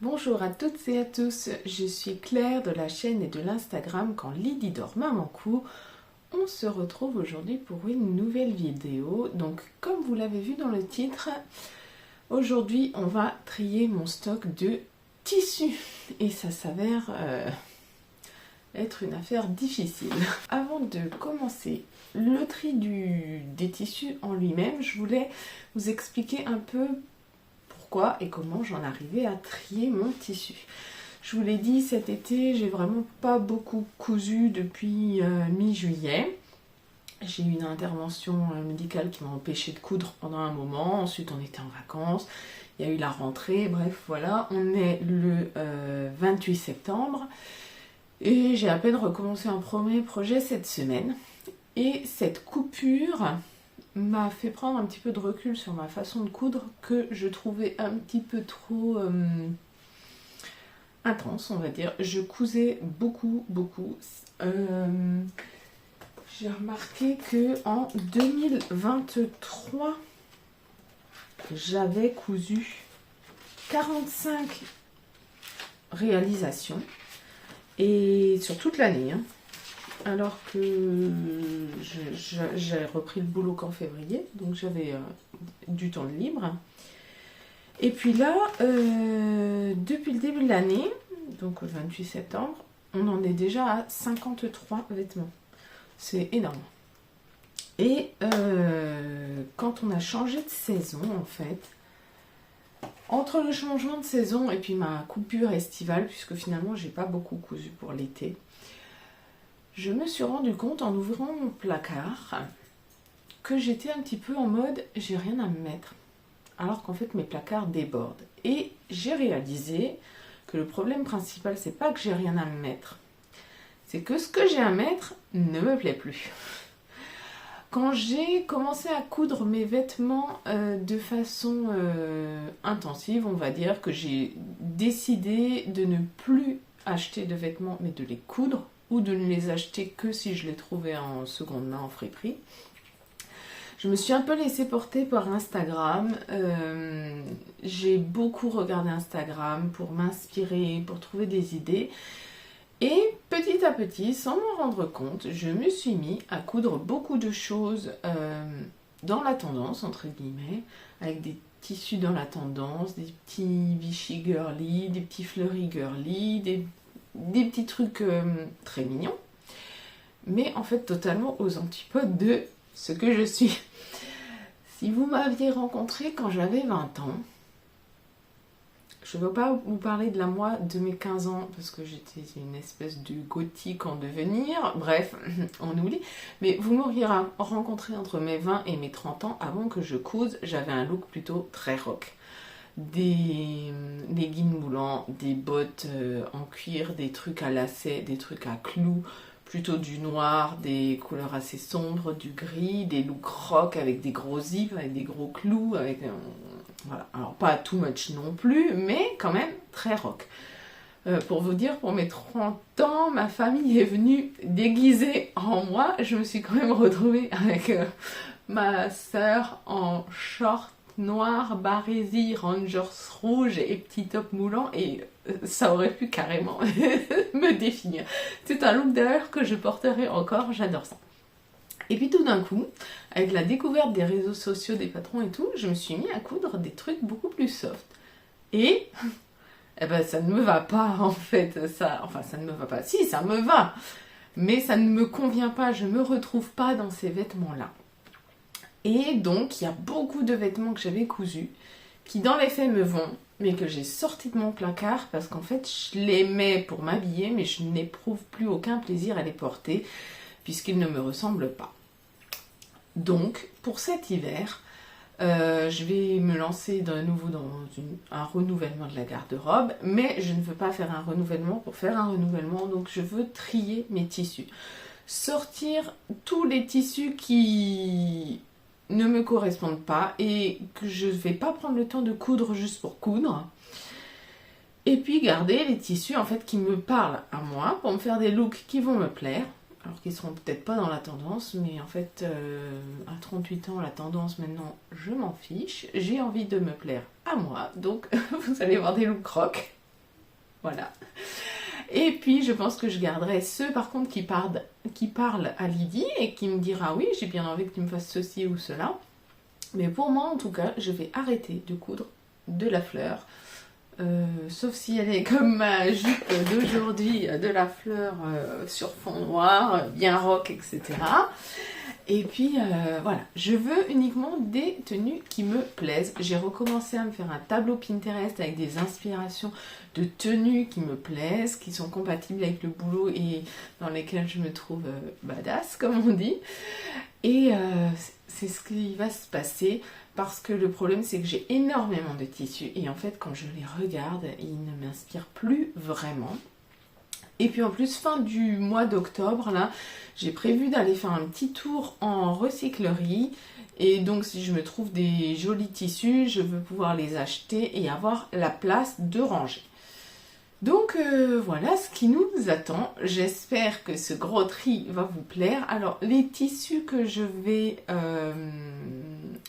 Bonjour à toutes et à tous, je suis Claire de la chaîne et de l'Instagram Quand Lydie dort maman court. On se retrouve aujourd'hui pour une nouvelle vidéo. Donc comme vous l'avez vu dans le titre, aujourd'hui on va trier mon stock de tissus. Et ça s'avère être une affaire difficile. Avant de commencer le tri des tissus en lui-même, je voulais vous expliquer un peu pourquoi et comment j'en arrivais à trier mon tissu. Je vous l'ai dit, cet été, j'ai vraiment pas beaucoup cousu depuis mi-juillet. J'ai eu une intervention médicale qui m'a empêché de coudre pendant un moment. Ensuite, on était en vacances. Il y a eu la rentrée. Bref, voilà. On est le 28 septembre. Et j'ai à peine recommencé un premier projet cette semaine. Et cette coupure m'a fait prendre un petit peu de recul sur ma façon de coudre que je trouvais un petit peu trop intense, on va dire. Je cousais beaucoup. J'ai remarqué que en 2023, j'avais cousu 45 réalisations et sur toute l'année, alors que j'ai repris le boulot qu'en février, donc j'avais du temps de libre. Et puis là, depuis le début de l'année, donc le 28 septembre, on en est déjà à 53 vêtements. C'est énorme. Et quand on a changé de saison, en fait, entre le changement de saison et puis ma coupure estivale, puisque finalement j'ai pas beaucoup cousu pour l'été, je me suis rendu compte en ouvrant mon placard que j'étais un petit peu en mode j'ai rien à me mettre, alors qu'en fait mes placards débordent. Et j'ai réalisé que le problème principal, c'est pas que j'ai rien à me mettre, c'est que ce que j'ai à mettre ne me plaît plus. Quand j'ai commencé à coudre mes vêtements de façon intensive, on va dire que j'ai décidé de ne plus acheter de vêtements mais de les coudre, ou de ne les acheter que si je les trouvais en seconde main, en friperie. Je me suis un peu laissée porter par Instagram. J'ai beaucoup regardé Instagram pour m'inspirer, pour trouver des idées. Et petit à petit, sans m'en rendre compte, je me suis mis à coudre beaucoup de choses dans la tendance, entre guillemets, avec des tissus dans la tendance, des petits Vichy girly, des petits fleuris girly, des petits trucs très mignons, mais en fait totalement aux antipodes de ce que je suis. Si vous m'aviez rencontré quand j'avais 20 ans, je ne veux pas vous parler de la moi de mes 15 ans, parce que j'étais une espèce de gothique en devenir, bref, on oublie, mais vous m'auriez rencontré entre mes 20 et mes 30 ans, avant que je couse, j'avais un look plutôt très rock. Des leggings moulants, des bottes en cuir, des trucs à lacets, des trucs à clous, plutôt du noir, des couleurs assez sombres, du gris, des looks rock avec des gros zips, avec des gros clous, avec voilà. Alors pas too much non plus, mais quand même très rock. Pour vous dire, pour mes 30 ans, ma famille est venue déguisée en moi. Je me suis quand même retrouvée avec ma sœur en short noir, barésie, rangers rouge et petit top moulant, et ça aurait pu carrément me définir. C'est un look d'ailleurs que je porterai encore, j'adore ça. Et puis tout d'un coup, avec la découverte des réseaux sociaux, des patrons et tout, je me suis mis à coudre des trucs beaucoup plus soft. Et eh ben, ça ne me va pas en fait, ça ne me va pas, si ça me va, mais ça ne me convient pas, je me retrouve pas dans ces vêtements-là. Et donc, il y a beaucoup de vêtements que j'avais cousus, qui dans les faits me vont, mais que j'ai sortis de mon placard, parce qu'en fait, je les mets pour m'habiller, mais je n'éprouve plus aucun plaisir à les porter, puisqu'ils ne me ressemblent pas. Donc, pour cet hiver, je vais me lancer de nouveau dans un renouvellement de la garde-robe, mais je ne veux pas faire un renouvellement pour faire un renouvellement, donc je veux trier mes tissus. Sortir tous les tissus qui ne me correspondent pas et que je ne vais pas prendre le temps de coudre juste pour coudre. Et puis garder les tissus en fait qui me parlent à moi pour me faire des looks qui vont me plaire. Alors qu'ils seront peut-être pas dans la tendance, mais en fait à 38 ans la tendance maintenant je m'en fiche. J'ai envie de me plaire à moi, donc vous allez voir des looks rock. Voilà. Et puis, je pense que je garderai ceux, par contre, qui parlent à Lydie et qui me dira, oui, j'ai bien envie que tu me fasses ceci ou cela. Mais pour moi, en tout cas, je vais arrêter de coudre de la fleur. Sauf si elle est comme ma jupe d'aujourd'hui, de la fleur sur fond noir, bien rock, etc. Et puis voilà, je veux uniquement des tenues qui me plaisent. J'ai recommencé à me faire un tableau Pinterest avec des inspirations de tenues qui me plaisent, qui sont compatibles avec le boulot et dans lesquelles je me trouve badass, comme on dit. Et c'est ce qui va se passer parce que le problème c'est que j'ai énormément de tissus et en fait quand je les regarde, ils ne m'inspirent plus vraiment. Et puis en plus, fin du mois d'octobre, là, j'ai prévu d'aller faire un petit tour en recyclerie. Et donc si je me trouve des jolis tissus, je veux pouvoir les acheter et avoir la place de ranger. Donc voilà ce qui nous attend. J'espère que ce gros tri va vous plaire. Alors les tissus que je vais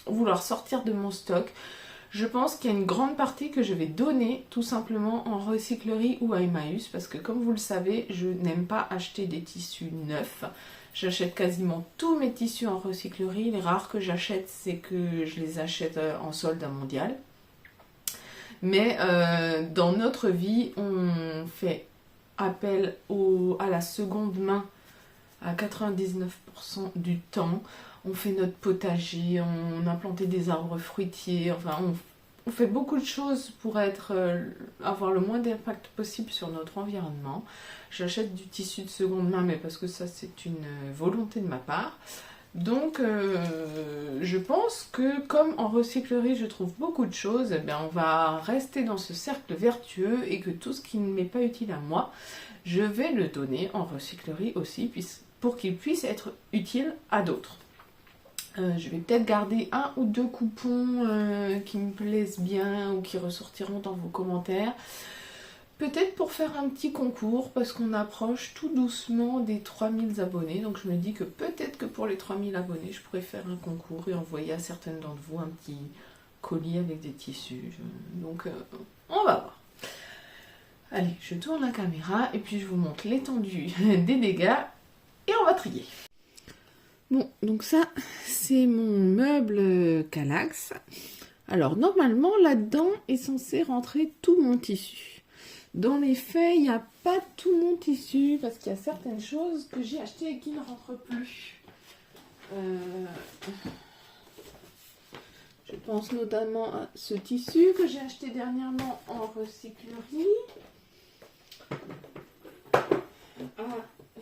vouloir sortir de mon stock, je pense qu'il y a une grande partie que je vais donner tout simplement en recyclerie ou à Emmaüs parce que comme vous le savez, je n'aime pas acheter des tissus neufs. J'achète quasiment tous mes tissus en recyclerie. Les rares que j'achète, c'est que je les achète en solde mondial. Mais dans notre vie, on fait appel à la seconde main à 99% du temps. On fait notre potager, on a planté des arbres fruitiers, enfin on fait beaucoup de choses pour avoir le moins d'impact possible sur notre environnement. J'achète du tissu de seconde main, mais parce que ça c'est une volonté de ma part. Donc je pense que comme en recyclerie je trouve beaucoup de choses, eh bien, on va rester dans ce cercle vertueux et que tout ce qui ne m'est pas utile à moi, je vais le donner en recyclerie aussi pour qu'il puisse être utile à d'autres. Je vais peut-être garder un ou deux coupons qui me plaisent bien ou qui ressortiront dans vos commentaires. Peut-être pour faire un petit concours parce qu'on approche tout doucement des 3000 abonnés. Donc je me dis que peut-être que pour les 3000 abonnés, je pourrais faire un concours et envoyer à certaines d'entre vous un petit colis avec des tissus. Donc on va voir. Allez, je tourne la caméra et puis je vous montre l'étendue des dégâts et on va trier. Bon, donc ça, c'est mon meuble Kallax. Alors, normalement, là-dedans est censé rentrer tout mon tissu. Dans les faits, il n'y a pas tout mon tissu parce qu'il y a certaines choses que j'ai achetées et qui ne rentrent plus. Je pense notamment à ce tissu que j'ai acheté dernièrement en recyclerie. À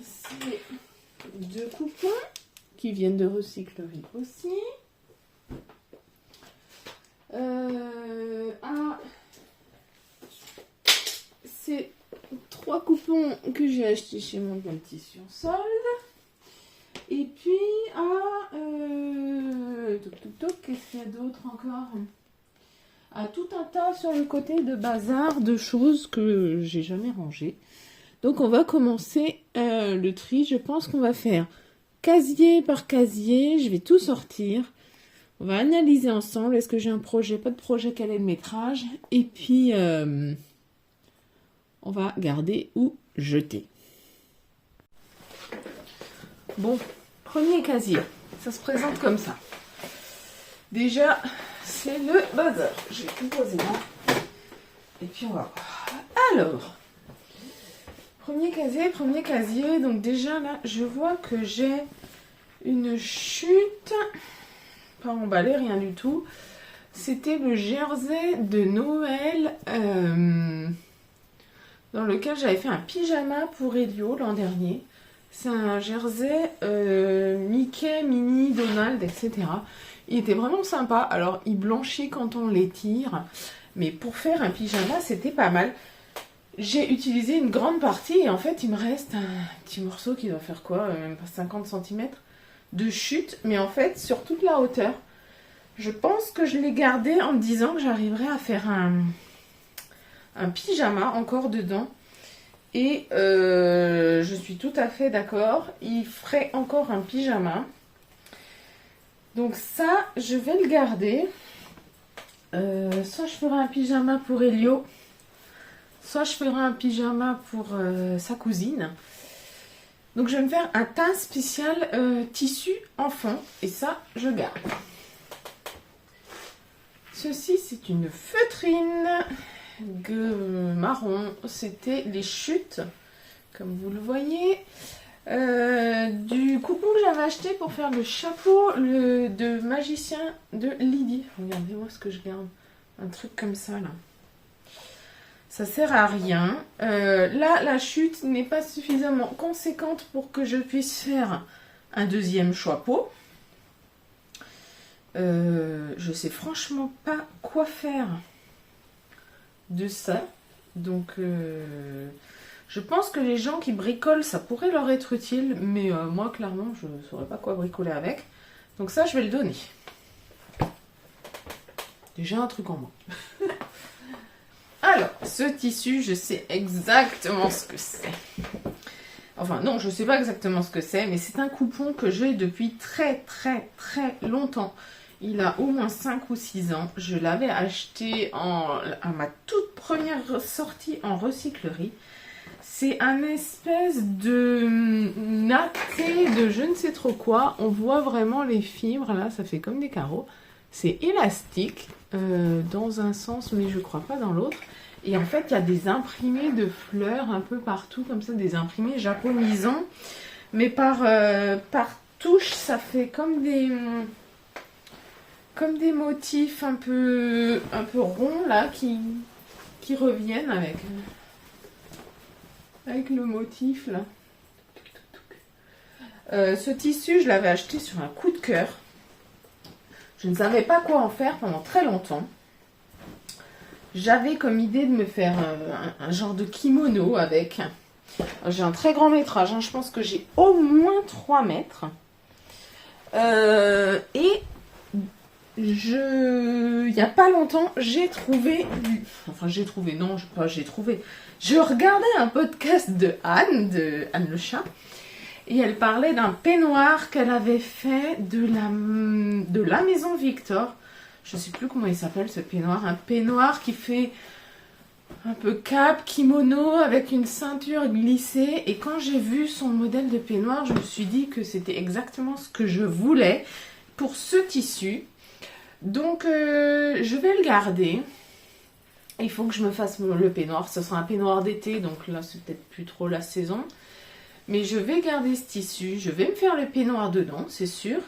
ces deux coupons qui viennent de recyclerie aussi. À ces 3 coupons que j'ai achetés chez mon bon tissu en solde. Et puis à qu'est-ce qu'il y a d'autre encore? À tout un tas sur le côté de bazar de choses que j'ai jamais rangées. Donc on va commencer le tri. Je pense qu'on va faire casier par casier. Je vais tout sortir. On va analyser ensemble. Est-ce que j'ai un projet, pas de projet, quel est le métrage? Et puis on va garder ou jeter. Bon, premier casier. Ça se présente comme ça. Déjà, c'est le bazar. Je vais tout poser là. Et puis on va voir. Alors, premier casier. Donc déjà là, je vois que j'ai une chute. Pas emballé, rien du tout. C'était le jersey de Noël dans lequel j'avais fait un pyjama pour Elio l'an dernier. C'est un jersey Mickey, Minnie, Donald, etc. Il était vraiment sympa. Alors, il blanchit quand on l'étire. Mais pour faire un pyjama, c'était pas mal. J'ai utilisé une grande partie et en fait, il me reste un petit morceau qui doit faire quoi, même pas 50 cm de chute. Mais en fait, sur toute la hauteur, je pense que je l'ai gardé en me disant que j'arriverais à faire un pyjama encore dedans. Et je suis tout à fait d'accord. Il ferait encore un pyjama. Donc ça, je vais le garder. Soit je ferai un pyjama pour Elio, Soit je ferai un pyjama pour sa cousine. Donc je vais me faire un teint spécial tissu enfant. Et ça, je garde. Ceci, c'est une feutrine marron. C'était les chutes, comme vous le voyez. Du cocon que j'avais acheté pour faire le chapeau de magicien de Lydie. Regardez-moi ce que je garde. Un truc comme ça, là. Ça sert à rien. Là, la chute n'est pas suffisamment conséquente pour que je puisse faire un deuxième chapeau. Je sais franchement pas quoi faire de ça. Donc, je pense que les gens qui bricolent, ça pourrait leur être utile. Mais moi, clairement, je ne saurais pas quoi bricoler avec. Donc ça, je vais le donner. Déjà un truc en moins. Alors, ce tissu, je sais exactement ce que c'est. Enfin, non, je ne sais pas exactement ce que c'est, mais c'est un coupon que j'ai depuis très longtemps. Il a au moins 5 ou 6 ans. Je l'avais acheté à ma toute première sortie en recyclerie. C'est un espèce de nacré de je ne sais trop quoi. On voit vraiment les fibres, là, ça fait comme des carreaux. C'est élastique dans un sens, mais je crois pas dans l'autre. Et en fait, il y a des imprimés de fleurs un peu partout, comme ça, des imprimés japonisants. Mais par touche, ça fait comme des motifs un peu ronds, là, qui reviennent avec le motif, là. Ce tissu, je l'avais acheté sur un coup de cœur. Je ne savais pas quoi en faire pendant très longtemps. J'avais comme idée de me faire un genre de kimono avec. J'ai un très grand métrage, hein. Je pense que j'ai au moins 3 mètres. Et il n'y a pas longtemps, j'ai trouvé... Enfin, Je regardais un podcast de Anne le chat. Et elle parlait d'un peignoir qu'elle avait fait de la maison Victor. Je ne sais plus comment il s'appelle ce peignoir. Un peignoir qui fait un peu cape, kimono, avec une ceinture glissée. Et quand j'ai vu son modèle de peignoir, je me suis dit que c'était exactement ce que je voulais pour ce tissu. Donc, je vais le garder. Il faut que je me fasse le peignoir. Ce sera un peignoir d'été, donc là, c'est peut-être plus trop la saison. Mais je vais garder ce tissu. Je vais me faire le peignoir dedans, c'est sûr.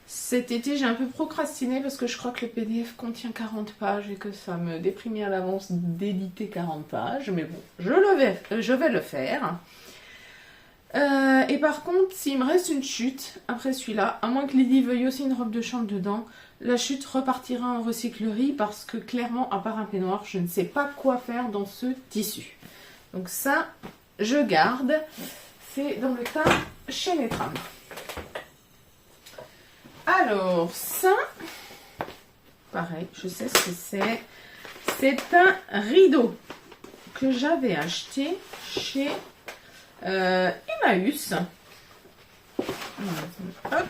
Cet été, j'ai un peu procrastiné parce que je crois que le PDF contient 40 pages et que ça me déprimait à l'avance d'éditer 40 pages. Mais bon, je vais le faire. Et par contre, s'il me reste une chute après celui-là, à moins que Lydie veuille aussi une robe de chambre dedans, la chute repartira en recyclerie parce que clairement, à part un peignoir, je ne sais pas quoi faire dans ce tissu. Donc ça, je garde. C'est dans le tas chez Netram. Alors, ça, pareil, je sais ce que c'est. C'est un rideau que j'avais acheté chez Emmaüs. Hop, hop.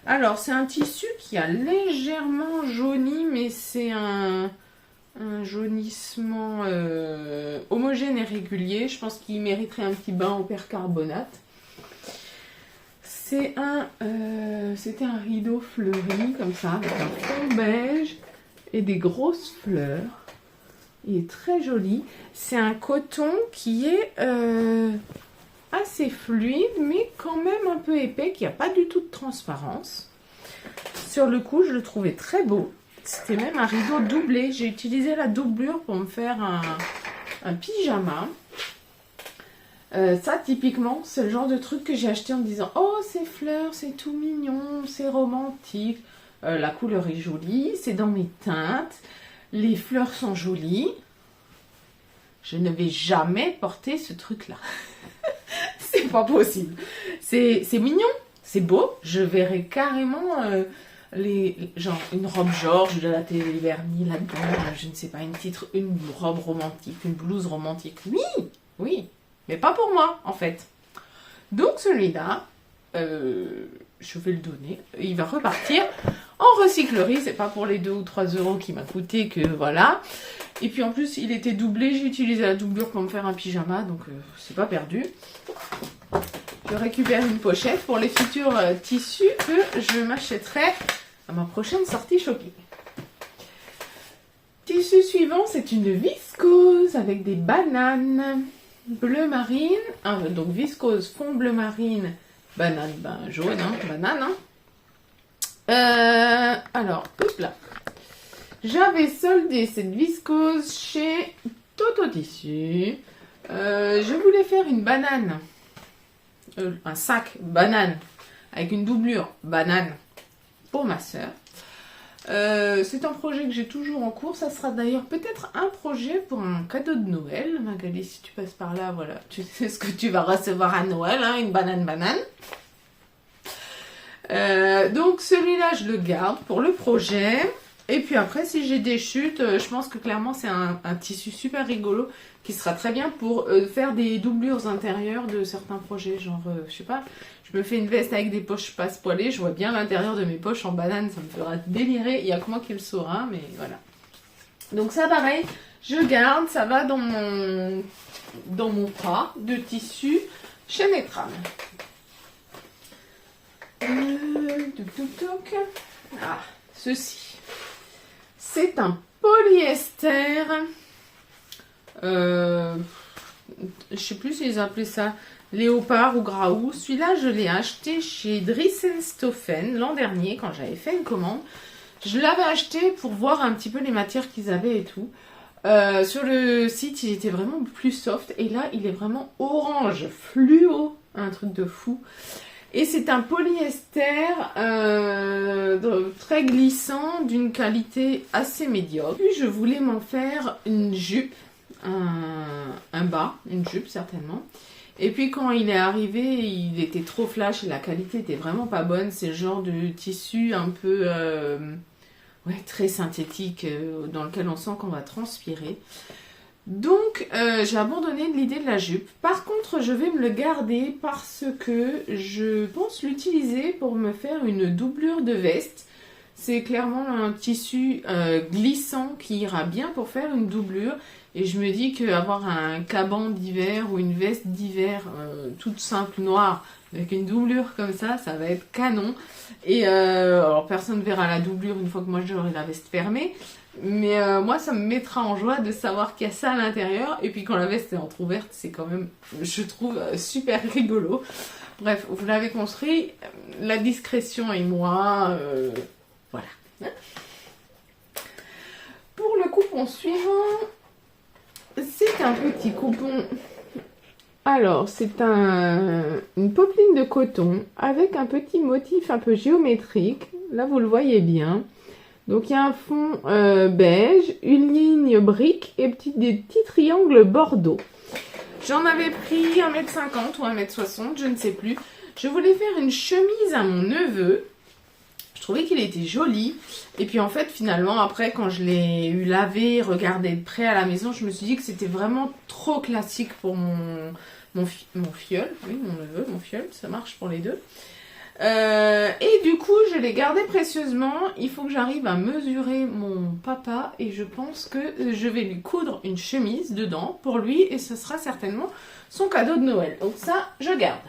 Alors, c'est un tissu qui a légèrement jauni, mais c'est un jaunissement homogène et régulier. Je pense qu'il mériterait un petit bain au percarbonate. C'était un rideau fleuri comme ça, avec un fond beige et des grosses fleurs. Il est très joli. C'est un coton qui est assez fluide, mais quand même un peu épais, qui n'a pas du tout de transparence. Sur le coup, je le trouvais très beau. C'était même un rideau doublé. J'ai utilisé la doublure pour me faire un pyjama. Ça, typiquement, c'est le genre de truc que j'ai acheté en me disant « Oh, ces fleurs, c'est tout mignon, c'est romantique. La couleur est jolie, c'est dans mes teintes. Les fleurs sont jolies. » Je ne vais jamais porter ce truc-là. C'est pas possible. C'est mignon, c'est beau. Je verrais carrément genre une robe Georges de la télé vernis là-dedans. Je ne sais pas, une robe romantique, une blouse romantique. Oui. Mais pas pour moi, en fait. Donc celui-là, je vais le donner. Il va repartir en recyclerie. C'est pas pour les 2 ou 3 euros qui m'a coûté que voilà. Et puis en plus, il était doublé. J'ai utilisé la doublure pour me faire un pyjama, donc c'est pas perdu. Je récupère une pochette pour les futurs tissus que je m'achèterai à ma prochaine sortie shopping. Tissu suivant, c'est une viscose avec des bananes bleu marine. Donc viscose fond bleu marine, banane jaune, banane. Alors, hop là. J'avais soldé cette viscose chez Toto Tissu. Je voulais faire une banane. Un sac banane avec une doublure banane pour ma soeur. C'est un projet que j'ai toujours en cours. Ça sera d'ailleurs peut-être un projet pour un cadeau de Noël. Magali, si tu passes par là, voilà, tu sais ce que tu vas recevoir à Noël, une banane. Donc celui-là, je le garde pour le projet. Et puis après, si j'ai des chutes, je pense que clairement, c'est un tissu super rigolo qui sera très bien pour faire des doublures intérieures de certains projets. Genre, je sais pas, je me fais une veste avec des poches passe-poilées, je vois bien l'intérieur de mes poches en banane, ça me fera délirer. Il n'y a que moi qui le saura, mais voilà. Donc ça, pareil, je garde, ça va dans mon tas de tissu chez Netram. Ah, ceci. C'est un polyester. Je sais plus s'ils appelaient ça léopard ou graou. Celui-là, je l'ai acheté chez Drissenstoffen l'an dernier quand j'avais fait une commande. Je l'avais acheté pour voir un petit peu les matières qu'ils avaient et tout. Sur le site, il était vraiment plus soft. Et là, il est vraiment orange, fluo. Un truc de fou. Et c'est un polyester très glissant, d'une qualité assez médiocre. Puis je voulais m'en faire une jupe, un bas, une jupe certainement. Et puis quand il est arrivé, il était trop flash et la qualité était vraiment pas bonne. C'est le genre de tissu un peu très synthétique dans lequel on sent qu'on va transpirer. Donc, j'ai abandonné l'idée de la jupe. Par contre, je vais me le garder parce que je pense l'utiliser pour me faire une doublure de veste. C'est clairement un tissu glissant qui ira bien pour faire une doublure. Et je me dis qu'avoir un caban d'hiver ou une veste d'hiver toute simple noire avec une doublure comme ça va être canon. Et alors, personne ne verra la doublure une fois que moi j'aurai la veste fermée. Mais moi, ça me mettra en joie de savoir qu'il y a ça à l'intérieur. Et puis quand la veste est entrouverte, c'est quand même, je trouve, super rigolo. Bref, vous l'avez construit. La discrétion et moi, voilà. Pour le coupon suivant, c'est un petit coupon. Alors, c'est une popeline de coton avec un petit motif un peu géométrique. Là, vous le voyez bien. Donc, il y a un fond beige, une ligne brique et des petits triangles bordeaux. J'en avais pris 1,50 m ou 1,60 m, je ne sais plus. Je voulais faire une chemise à mon neveu. Je trouvais qu'il était joli. Et puis, en fait, finalement, après, quand je l'ai eu lavé, regardé de près à la maison, je me suis dit que c'était vraiment trop classique pour mon filleul. Oui, mon neveu, mon filleul, ça marche pour les deux. Et du coup, je l'ai gardé précieusement. Il faut que j'arrive à mesurer mon papa et je pense que je vais lui coudre une chemise dedans pour lui et ce sera certainement son cadeau de Noël. Donc ça, je garde.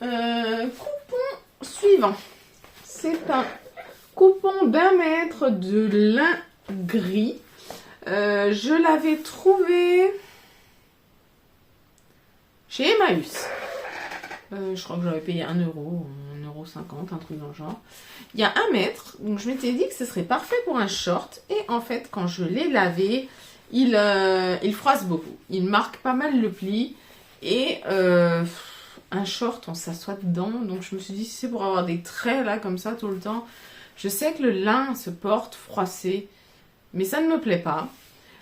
Coupon suivant. C'est un coupon d'1 mètre de lin gris. Je l'avais trouvé chez Emmaüs. Je crois que j'aurais payé 1 euro, 1,50 €, un truc dans le genre. Il y a 1 mètre, donc je m'étais dit que ce serait parfait pour un short. Et en fait, quand je l'ai lavé, il froisse beaucoup. Il marque pas mal le pli. Et un short, on s'assoit dedans. Donc je me suis dit, si c'est pour avoir des traits là, comme ça, tout le temps. Je sais que le lin se porte froissé, mais ça ne me plaît pas.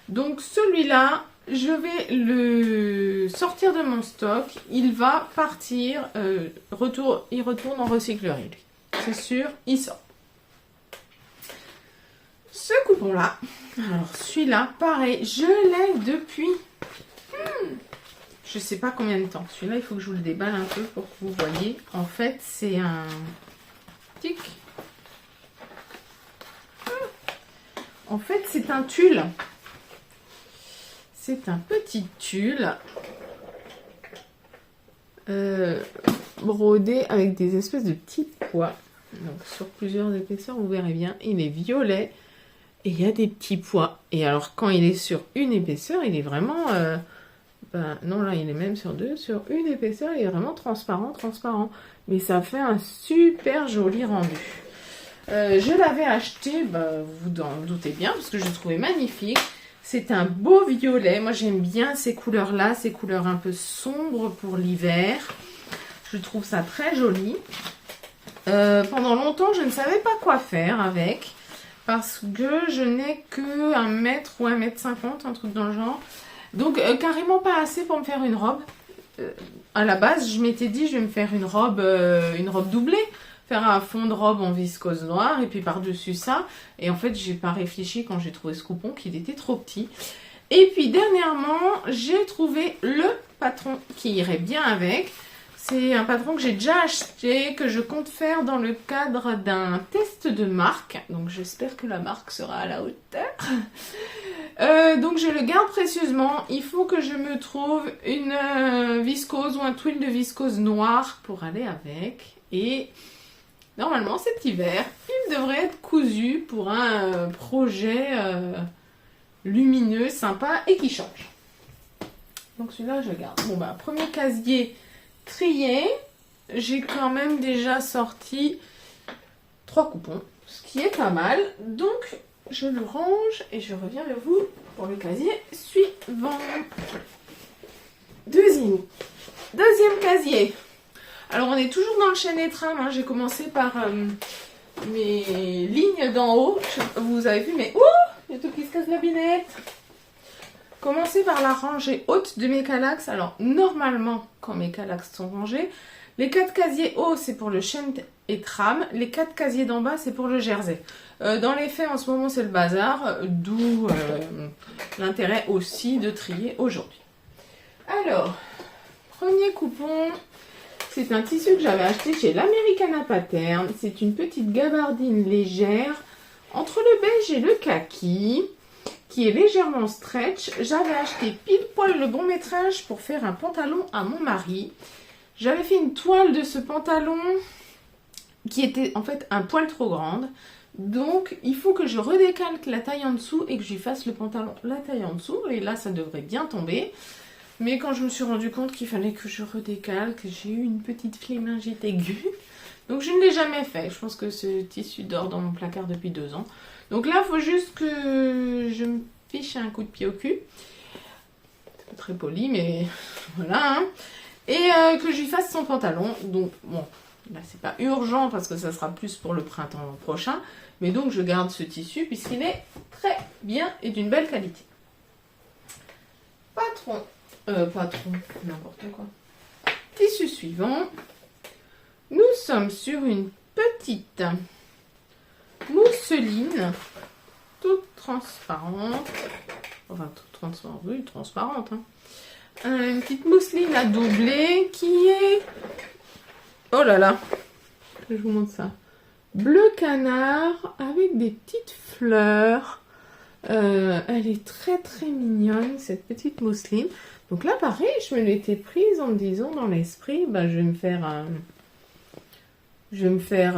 Donc celui-là, je vais le sortir de mon stock. Il va partir. Il retourne en recyclerie, lui. C'est sûr, il sort. Ce coupon-là. Alors, celui-là, pareil. Je l'ai depuis... je sais pas combien de temps. Celui-là, il faut que je vous le déballe un peu pour que vous voyez. En fait, c'est un... Tic. En fait, c'est un tulle. C'est un petit tulle brodé avec des espèces de petits pois. Donc, sur plusieurs épaisseurs, vous verrez bien. Il est violet et il y a des petits pois. Et alors, quand il est sur une épaisseur, il est vraiment... non, là, il est même sur deux. Sur une épaisseur, il est vraiment transparent. Mais ça fait un super joli rendu. Je l'avais acheté, vous en doutez bien, parce que je le trouvais magnifique. C'est un beau violet. Moi, j'aime bien ces couleurs-là, ces couleurs un peu sombres pour l'hiver. Je trouve ça très joli. Pendant longtemps, je ne savais pas quoi faire avec, parce que je n'ai que 1 mètre ou 1,50 m, un truc dans le genre. Donc, carrément pas assez pour me faire une robe. À la base, je m'étais dit, je vais me faire une robe doublée. Faire un fond de robe en viscose noire et puis par-dessus ça. Et en fait, j'ai pas réfléchi quand j'ai trouvé ce coupon qu'il était trop petit. Et puis dernièrement, j'ai trouvé le patron qui irait bien avec. C'est un patron que j'ai déjà acheté, que je compte faire dans le cadre d'un test de marque. Donc j'espère que la marque sera à la hauteur. Donc je le garde précieusement. Il faut que je me trouve une viscose ou un twill de viscose noire pour aller avec. Et... normalement, cet hiver, il devrait être cousu pour un projet lumineux, sympa et qui change. Donc celui-là, je garde. Bon, premier casier trié. J'ai quand même déjà sorti 3 coupons, ce qui est pas mal. Donc, je le range et je reviens vers vous pour le casier suivant. Deuxième casier. Alors, on est toujours dans le chaîne et trame. Hein. J'ai commencé par mes lignes d'en haut. Vous avez vu, mais... ouh, il y a tout qui se casse la binette. Commencer par la rangée haute de mes calax. Alors, normalement, quand mes calax sont rangés, les 4 casiers hauts, c'est pour le chaîne et trame. Les 4 casiers d'en bas, c'est pour le jersey. Dans les faits, en ce moment, c'est le bazar. D'où l'intérêt aussi de trier aujourd'hui. Alors, premier coupon... c'est un tissu que j'avais acheté chez l'Americana Pattern. C'est une petite gabardine légère entre le beige et le kaki qui est légèrement stretch. J'avais acheté pile poil le bon métrage pour faire un pantalon à mon mari. J'avais fait une toile de ce pantalon qui était en fait un poil trop grande. Donc il faut que je redécalque la taille en dessous et que je lui fasse le pantalon la taille en dessous. Et là ça devrait bien tomber. Mais quand je me suis rendu compte qu'il fallait que je redécalque, j'ai eu une petite flémingite aiguë. Donc je ne l'ai jamais fait. Je pense que ce tissu dort dans mon placard depuis 2 ans. Donc là, il faut juste que je me fiche un coup de pied au cul. C'est pas très poli, mais voilà. Hein. Et que je lui fasse son pantalon. Donc bon, là c'est pas urgent parce que ça sera plus pour le printemps prochain. Mais donc je garde ce tissu puisqu'il est très bien et d'une belle qualité. Patron, n'importe quoi. Tissu suivant. Nous sommes sur une petite mousseline toute transparente. Enfin, toute transparente, oui, transparente. Hein. Une petite mousseline à doubler qui est... oh là là, je vous montre ça. Bleu canard avec des petites fleurs. Elle est très très mignonne cette petite mousseline. Donc là pareil, je me l'étais prise en me disant dans l'esprit, je vais me faire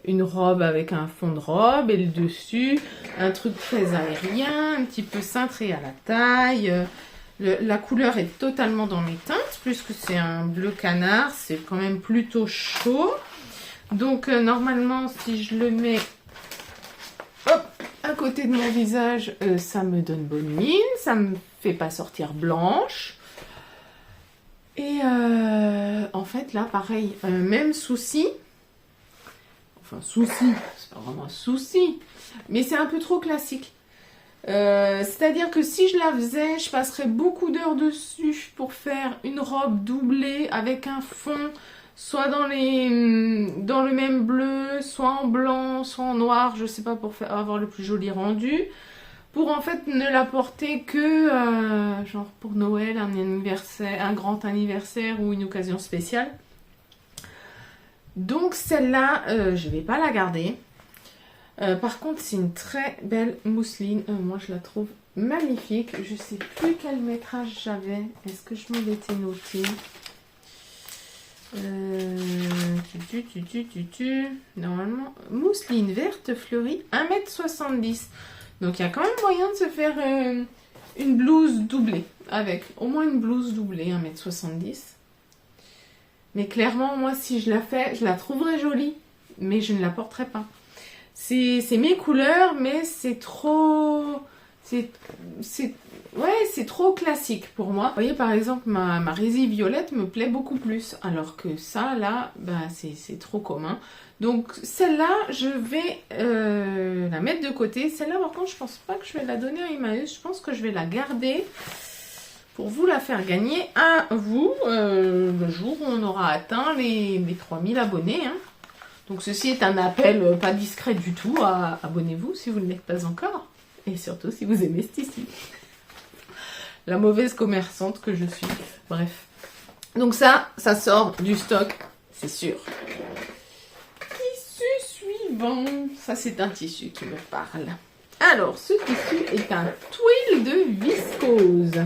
une robe avec un fond de robe et le dessus un truc très aérien, un petit peu cintré à la taille. La couleur est totalement dans mes teintes puisque c'est un bleu canard, c'est quand même plutôt chaud. Donc normalement si je le mets à côté de mon visage, ça me donne bonne mine, ça me fait pas sortir blanche. Et en fait là pareil, même souci. Enfin souci, c'est pas vraiment un souci, mais c'est un peu trop classique. C'est-à-dire que si je la faisais, je passerais beaucoup d'heures dessus pour faire une robe doublée avec un fond, soit dans le même bleu, soit en blanc, soit en noir, je sais pas, pour avoir le plus joli rendu. pour en fait ne la porter que genre pour Noël, un anniversaire, un grand anniversaire ou une occasion spéciale. Donc celle-là, je vais pas la garder. Par contre, c'est une très belle mousseline. Moi, je la trouve magnifique. Je sais plus quel métrage j'avais. Est-ce que je me l'étais noté? Normalement, mousseline verte fleurie, 1,70 m. Donc, il y a quand même moyen de se faire une blouse doublée. Avec au moins une blouse doublée, 1,70 m. Mais clairement, moi, si je la fais, je la trouverais jolie. Mais je ne la porterai pas. C'est mes couleurs, mais c'est trop... c'est trop classique pour moi. Vous voyez, par exemple, ma résille violette me plaît beaucoup plus. Alors que ça, là, bah, c'est trop commun. Donc, celle-là, je vais la mettre de côté. Celle-là, par contre, je pense pas que je vais la donner à Emmaüs. Je pense que je vais la garder pour vous la faire gagner à vous le jour où on aura atteint les 3000 abonnés. Hein. Donc, ceci est un appel pas discret du tout. Abonnez-vous si vous ne l'êtes pas encore. Et surtout si vous aimez ce tissu. La mauvaise commerçante que je suis. Bref. Donc ça sort du stock, c'est sûr. Tissu suivant. Ça, c'est un tissu qui me parle. Alors, ce tissu est un tuile de viscose.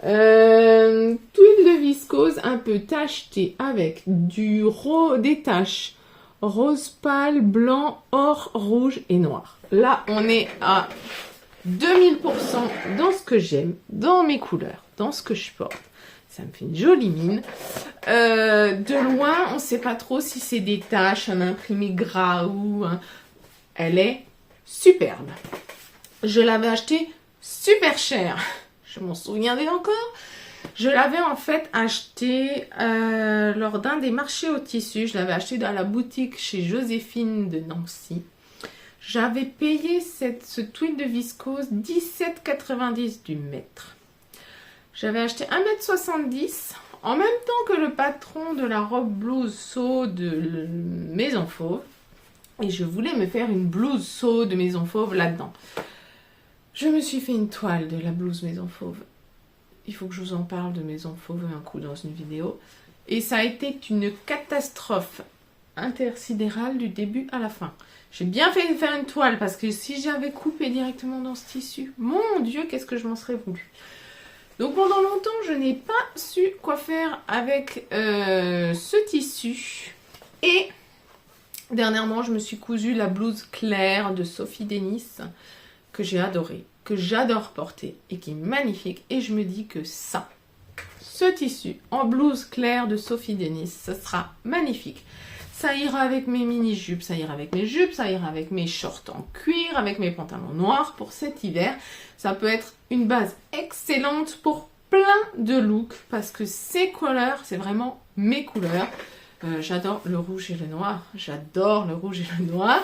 Tuile de viscose un peu tachetée avec des taches rose pâle, blanc, or, rouge et noir. Là, on est à 2000% dans ce que j'aime, dans mes couleurs, dans ce que je porte. Ça me fait une jolie mine. De loin, on ne sait pas trop si c'est des taches, un imprimé gras ou... Elle est superbe. Je l'avais acheté super cher. Je m'en souviendrai encore. Je l'avais en fait acheté lors d'un des marchés au tissu. Je l'avais acheté dans la boutique chez Joséphine de Nancy. J'avais payé ce tuile de viscose 17,90 du mètre. J'avais acheté 1,70 m en même temps que le patron de la robe blouse seau de Maison Fauve. Et je voulais me faire une blouse seau de Maison Fauve là-dedans. Je me suis fait une toile de la blouse Maison Fauve. Il faut que je vous en parle de Maison Fauve un coup dans une vidéo. Et ça a été une catastrophe intersidérale du début à la fin. J'ai bien fait de faire une toile parce que si j'avais coupé directement dans ce tissu, mon Dieu, qu'est-ce que je m'en serais voulu. Donc pendant longtemps, je n'ai pas su quoi faire avec ce tissu. Et dernièrement, je me suis cousu la blouse claire de Sophie Denis que j'ai adorée, que j'adore porter et qui est magnifique. Et je me dis que ce tissu en blouse claire de Sophie Denis, ça sera magnifique. Ça ira avec mes mini-jupes, ça ira avec mes jupes, ça ira avec mes shorts en cuir, avec mes pantalons noirs pour cet hiver. Ça peut être une base excellente pour plein de looks parce que ces couleurs, c'est vraiment mes couleurs. J'adore le rouge et le noir. J'adore le rouge et le noir.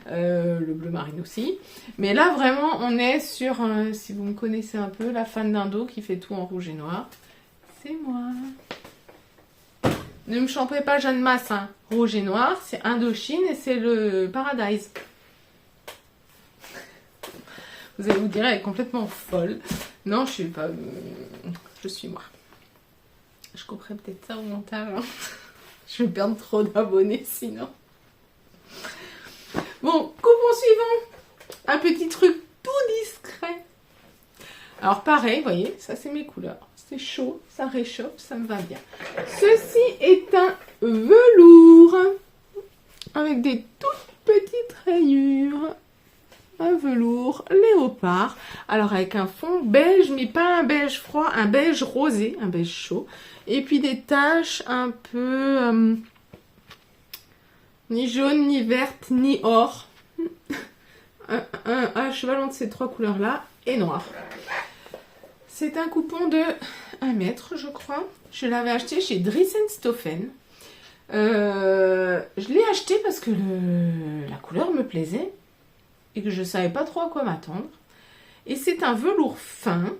Le bleu marine aussi. Mais là, vraiment, on est sur, si vous me connaissez un peu, la fan d'Indo qui fait tout en rouge et noir. C'est moi. Ne me chantez pas Jeanne Masse, hein. Rouge et noir, c'est Indochine et c'est le Paradise. Vous allez vous dire, elle est complètement folle. Non, je suis pas... je suis moi. Je couperai peut-être ça au montage. Hein. Je vais perdre trop d'abonnés sinon. Bon, coupon suivant. Un petit truc tout discret. Alors pareil, vous voyez, ça c'est mes couleurs. C'est chaud, ça réchauffe, ça me va bien. Ceci est un velours avec des toutes petites rayures. Un velours léopard. Alors avec un fond beige, mais pas un beige froid, un beige rosé, un beige chaud. Et puis des taches un peu ni jaune, ni verte, ni or. Un cheval entre ces trois couleurs-là et noir. C'est un coupon de 1 mètre, je crois. Je l'avais acheté chez Dries&Stoffen. Je l'ai acheté parce que la couleur me plaisait et que je ne savais pas trop à quoi m'attendre. Et c'est un velours fin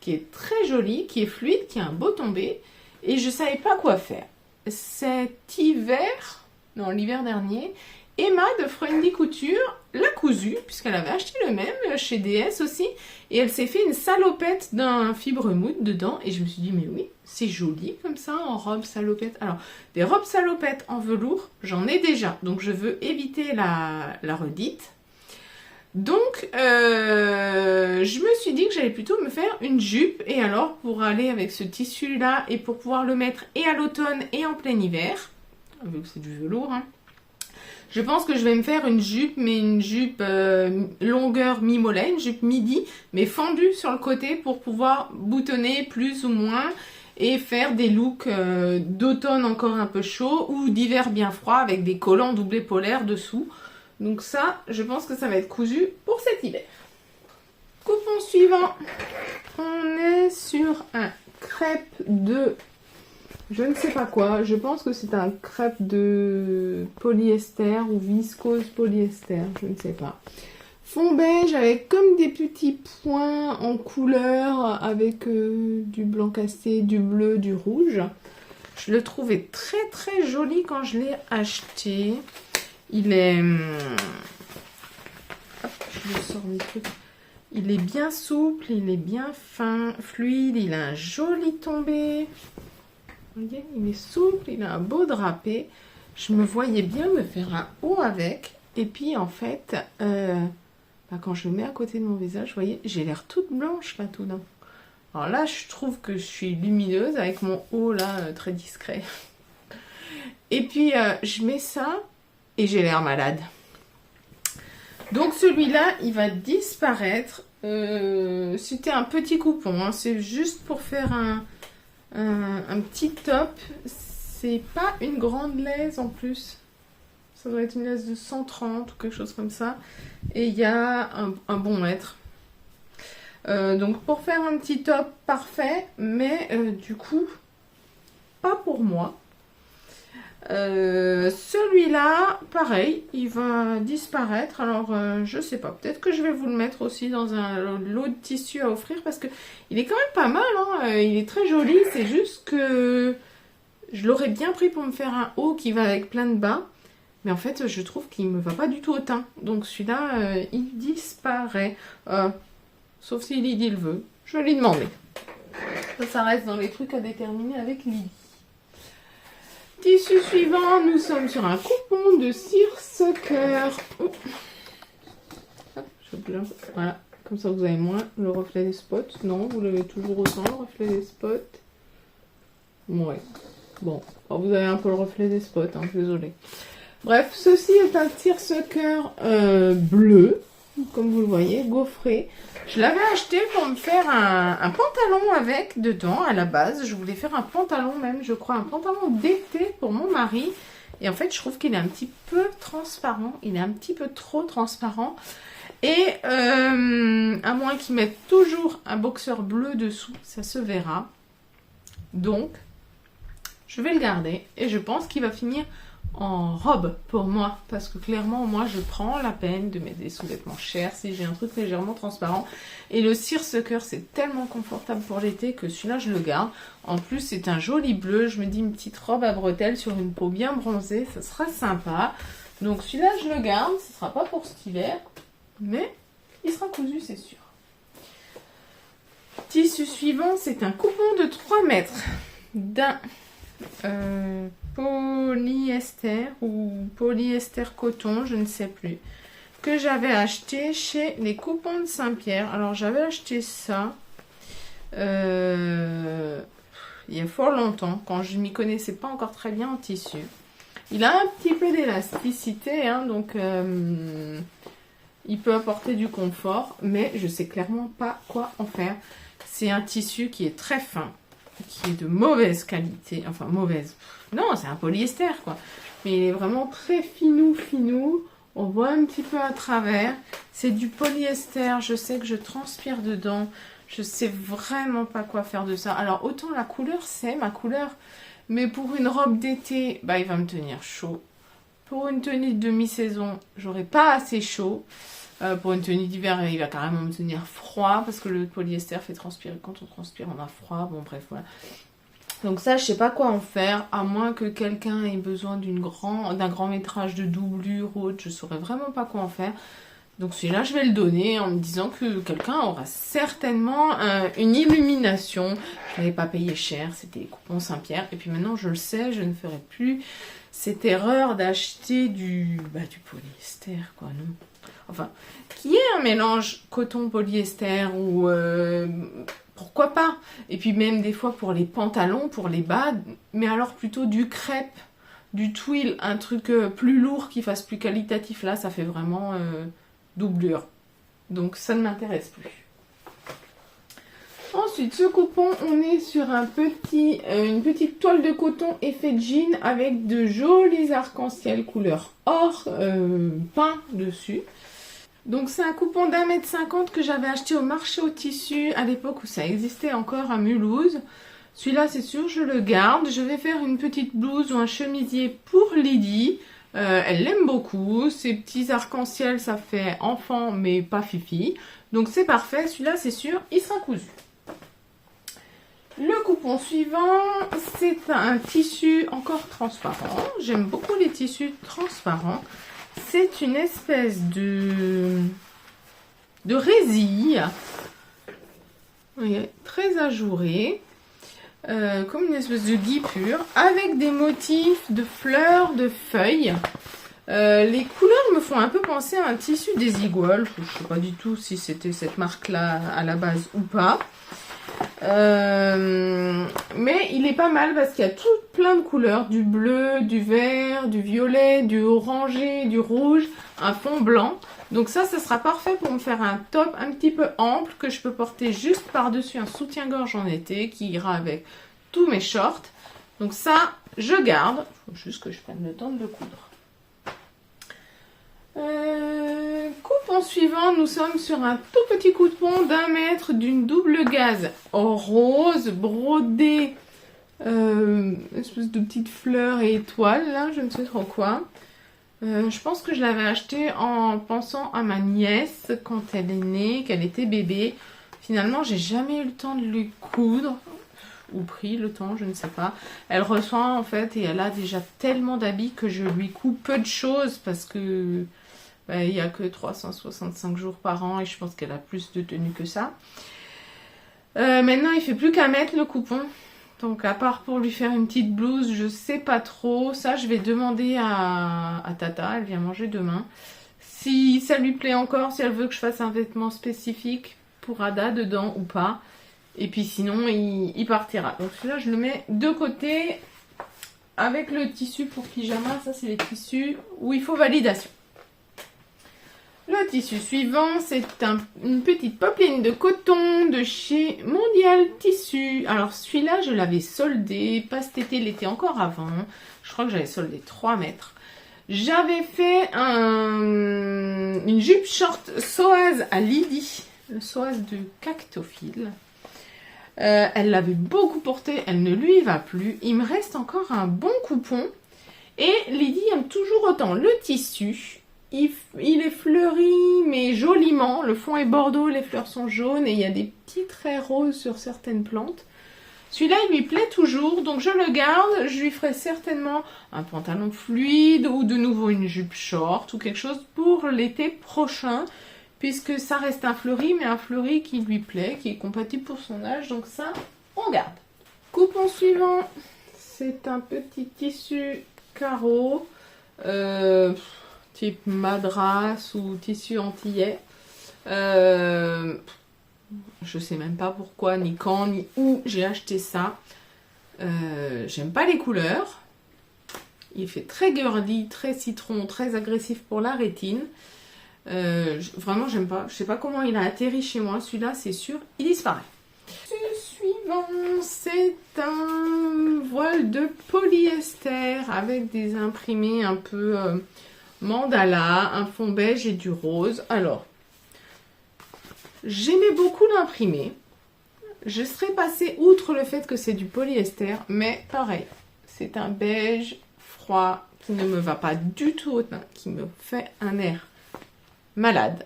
qui est très joli, qui est fluide, qui a un beau tombé. Et je ne savais pas quoi faire. Cet hiver, non, l'hiver dernier, Emma de Freundly Couture l'a cousu, puisqu'elle avait acheté le même chez DS aussi, et elle s'est fait une salopette d'un fibre mousse dedans, et je me suis dit, mais oui, c'est joli comme ça, en robe salopette. Alors, des robes salopettes en velours, j'en ai déjà, donc je veux éviter la redite. Donc, je me suis dit que j'allais plutôt me faire une jupe, et alors, pour aller avec ce tissu-là, et pour pouvoir le mettre et à l'automne et en plein hiver, vu que c'est du velours, hein, je pense que je vais me faire une jupe, mais une jupe longueur mi-mollet, une jupe midi, mais fendue sur le côté pour pouvoir boutonner plus ou moins et faire des looks d'automne encore un peu chaud ou d'hiver bien froid avec des collants doublés polaires dessous. Donc ça, je pense que ça va être cousu pour cet hiver. Coupon suivant. On est sur un crêpe de... je ne sais pas quoi, je pense que c'est un crêpe de polyester ou viscose polyester, je ne sais pas. Fond beige avec comme des petits points en couleur avec du blanc cassé, du bleu, du rouge. Je le trouvais très très joli quand je l'ai acheté. Il est... hop, je le sors mes trucs. Il est bien souple, il est bien fin, fluide, il a un joli tombé. Vous voyez, il est souple, il a un beau drapé. Je me voyais bien me faire un haut avec. Et puis en fait, quand je le mets à côté de mon visage, vous voyez, j'ai l'air toute blanche là tout d'un coup. Alors là, je trouve que je suis lumineuse avec mon haut là, très discret. Et puis je mets ça et j'ai l'air malade. Donc celui-là, il va disparaître. C'était un petit coupon, hein. C'est juste pour faire un petit top. C'est pas une grande laisse en plus. Ça doit être une laisse de 130 ou quelque chose comme ça. Et il y a un bon mètre. Donc pour faire un petit top parfait, mais du coup, pas pour moi. Celui-là, pareil, il va disparaître. Alors, je sais pas. Peut-être que je vais vous le mettre aussi dans un lot de tissu à offrir parce que il est quand même pas mal. Hein. Il est très joli. C'est juste que je l'aurais bien pris pour me faire un haut qui va avec plein de bas. Mais en fait, je trouve qu'il me va pas du tout au teint. Donc celui-là, il disparaît. Sauf si Lydie le veut. Je vais lui demander. Ça reste dans les trucs à déterminer avec Lydie. Tissu suivant, nous sommes sur un coupon de seersucker. Voilà, comme ça vous avez moins le reflet des spots. Non, vous l'avez toujours autant, le reflet des spots. Ouais, bon, vous avez un peu le reflet des spots, hein, désolé. Bref, ceci est un seersucker bleu, comme vous le voyez, gaufré. Je l'avais acheté pour me faire un pantalon avec dedans à la base. Je voulais faire un pantalon même, je crois, un pantalon d'été pour mon mari. Et en fait, je trouve qu'il est un petit peu transparent. Il est un petit peu trop transparent. Et à moins qu'ils mettent toujours un boxeur bleu dessous, ça se verra. Donc, je vais le garder. Et je pense qu'il va finir en robe pour moi, parce que clairement moi je prends la peine de mettre des sous-vêtements chers si j'ai un truc légèrement transparent, et le seersucker c'est tellement confortable pour l'été que celui-là je le garde. En plus c'est un joli bleu, je me dis une petite robe à bretelles sur une peau bien bronzée, ça sera sympa. Donc celui-là je le garde, ce sera pas pour cet hiver, mais il sera cousu c'est sûr. Tissu suivant, c'est un coupon de 3 mètres d'un polyester ou polyester coton, je ne sais plus, que j'avais acheté chez les coupons de Saint-Pierre. Alors j'avais acheté ça il y a fort longtemps, quand je m'y connaissais pas encore très bien en tissu. Il a un petit peu d'élasticité, hein, donc il peut apporter du confort, mais je sais clairement pas quoi en faire. C'est un tissu qui est très fin, qui est de mauvaise qualité, enfin mauvaise, non c'est un polyester quoi, mais il est vraiment très finou, on voit un petit peu à travers, c'est du polyester, je sais que je transpire dedans, je sais vraiment pas quoi faire de ça. Alors autant la couleur c'est ma couleur, mais pour une robe d'été, bah il va me tenir chaud, pour une tenue de demi-saison, j'aurai pas assez chaud. Pour une tenue d'hiver, il va carrément me tenir froid parce que le polyester fait transpirer. Quand on transpire, on a froid. Bon, bref, voilà. Donc ça, je sais pas quoi en faire, à moins que quelqu'un ait besoin d'un grand métrage de doublure ou autre. Je saurais vraiment pas quoi en faire. Donc celui-là, je vais le donner en me disant que quelqu'un aura certainement une illumination. Je n'avais pas payé cher, c'était les coupons Saint-Pierre. Et puis maintenant, je le sais, je ne ferai plus cette erreur d'acheter du polyester, quoi, non. Enfin, qui est un mélange coton-polyester ou pourquoi pas. Et puis même des fois pour les pantalons, pour les bas, mais alors plutôt du crêpe, du twill, un truc plus lourd qui fasse plus qualitatif. Là, ça fait vraiment doublure. Donc ça ne m'intéresse plus. Ensuite, ce coupon, on est sur une petite toile de coton effet jean avec de jolis arcs-en-ciel couleur or peint dessus. Donc c'est un coupon d'1,50 m que j'avais acheté au marché au tissu à l'époque où ça existait encore à Mulhouse. Celui-là, c'est sûr, je le garde. Je vais faire une petite blouse ou un chemisier pour Lydie. Elle l'aime beaucoup. Ces petits arcs-en-ciel, ça fait enfant mais pas fifi. Donc c'est parfait. Celui-là, c'est sûr, il sera cousu. Le coupon suivant, c'est un tissu encore transparent. J'aime beaucoup les tissus transparents. C'est une espèce de résille, très ajourée, comme une espèce de guipure, avec des motifs de fleurs, de feuilles. Les couleurs me font un peu penser à un tissu des Iguales. Je ne sais pas du tout si c'était cette marque-là à la base ou pas. Mais il est pas mal parce qu'il y a plein de couleurs, du bleu, du vert, du violet, du orangé, du rouge, un fond blanc. Donc ça sera parfait pour me faire un top un petit peu ample que je peux porter juste par-dessus un soutien-gorge en été qui ira avec tous mes shorts. Donc ça, je garde. Il faut juste que je prenne le temps de le coudre. Coupon suivant, nous sommes sur un tout petit coupon d'1 mètre d'une double gaze en rose brodé, espèce de petites fleurs et étoiles là, je ne sais trop quoi. Je pense que je l'avais acheté en pensant à ma nièce quand elle est née, qu'elle était bébé. Finalement, j'ai jamais eu le temps de lui coudre ou pris le temps, je ne sais pas. Elle reçoit en fait et elle a déjà tellement d'habits que je lui couds peu de choses parce que il n'y a que 365 jours par an et je pense qu'elle a plus de tenues que ça. Maintenant, il ne fait plus qu'à mettre le coupon. Donc, à part pour lui faire une petite blouse, je ne sais pas trop. Ça, je vais demander à Tata. Elle vient manger demain. Si ça lui plaît encore, si elle veut que je fasse un vêtement spécifique pour Ada dedans ou pas. Et puis sinon, il partira. Donc, celui-là, je le mets de côté avec le tissu pour pyjama. Ça, c'est les tissus où il faut validation. Le tissu suivant, c'est une petite popeline de coton de chez Mondial Tissu. Alors celui-là, je l'avais soldé, pas cet été, l'été encore avant. Je crois que j'avais soldé 3 mètres. J'avais fait une jupe short Soaz à Lydie, le Soaz de Cactophile. Elle l'avait beaucoup porté, elle ne lui va plus. Il me reste encore un bon coupon. Et Lydie aime toujours autant le tissu. Il est fleuri, mais joliment. Le fond est bordeaux, les fleurs sont jaunes et il y a des petits traits roses sur certaines plantes. Celui-là, il lui plaît toujours, donc je le garde. Je lui ferai certainement un pantalon fluide ou de nouveau une jupe short ou quelque chose pour l'été prochain, puisque ça reste un fleuri, mais un fleuri qui lui plaît, qui est compatible pour son âge. Donc ça, on garde. Coupon suivant, c'est un petit tissu carreau. Type madras ou tissu antillais. Je sais même pas pourquoi, ni quand, ni où j'ai acheté ça. J'aime pas les couleurs. Il fait très girly, très citron, très agressif pour la rétine. Vraiment, j'aime pas. Je sais pas comment il a atterri chez moi. Celui-là, c'est sûr, il disparaît. Le suivant, c'est un voile de polyester avec des imprimés un peu... mandala, un fond beige et du rose. Alors, j'aimais beaucoup l'imprimer. Je serais passée outre le fait que c'est du polyester, mais pareil, c'est un beige froid qui ne me va pas du tout au teint, qui me fait un air malade.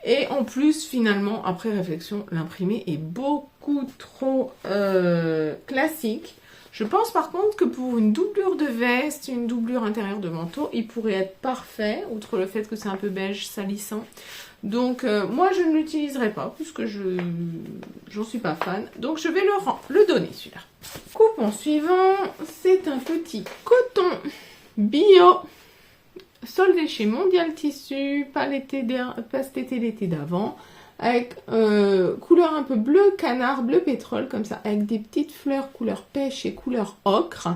Et en plus, finalement, après réflexion, l'imprimé est beaucoup trop classique. Je pense par contre que pour une doublure de veste, une doublure intérieure de manteau, il pourrait être parfait, outre le fait que c'est un peu beige salissant. Donc moi je ne l'utiliserai pas, puisque j'en suis pas fan. Donc je vais le donner celui-là. Coupon suivant, c'est un petit coton bio. Soldé chez Mondial Tissu, pas cet été, l'été d'avant, avec couleur un peu bleu canard, bleu pétrole, comme ça, avec des petites fleurs couleur pêche et couleur ocre.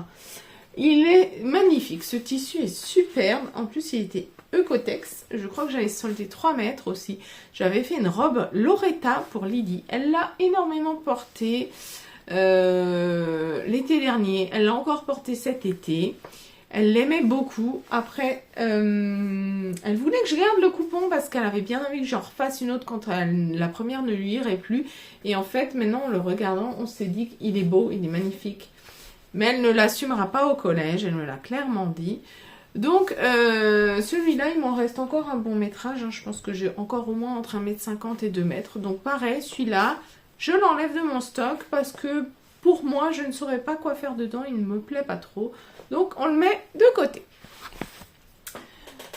Il est magnifique, ce tissu est superbe, en plus il était Ecotex, je crois que j'avais soldé 3 mètres aussi. J'avais fait une robe Loretta pour Lydie, elle l'a énormément portée l'été dernier, elle l'a encore portée cet été. Elle l'aimait beaucoup. Après, elle voulait que je garde le coupon parce qu'elle avait bien envie que j'en refasse une autre quand la première ne lui irait plus. Et en fait, maintenant, en le regardant, on s'est dit qu'il est beau, il est magnifique. Mais elle ne l'assumera pas au collège, elle me l'a clairement dit. Donc, celui-là, il m'en reste encore un bon métrage. Hein. Je pense que j'ai encore au moins entre 1,50 m et 2 mètres. Donc, pareil, celui-là, je l'enlève de mon stock parce que pour moi, je ne saurais pas quoi faire dedans. Il ne me plaît pas trop. Donc, on le met de côté.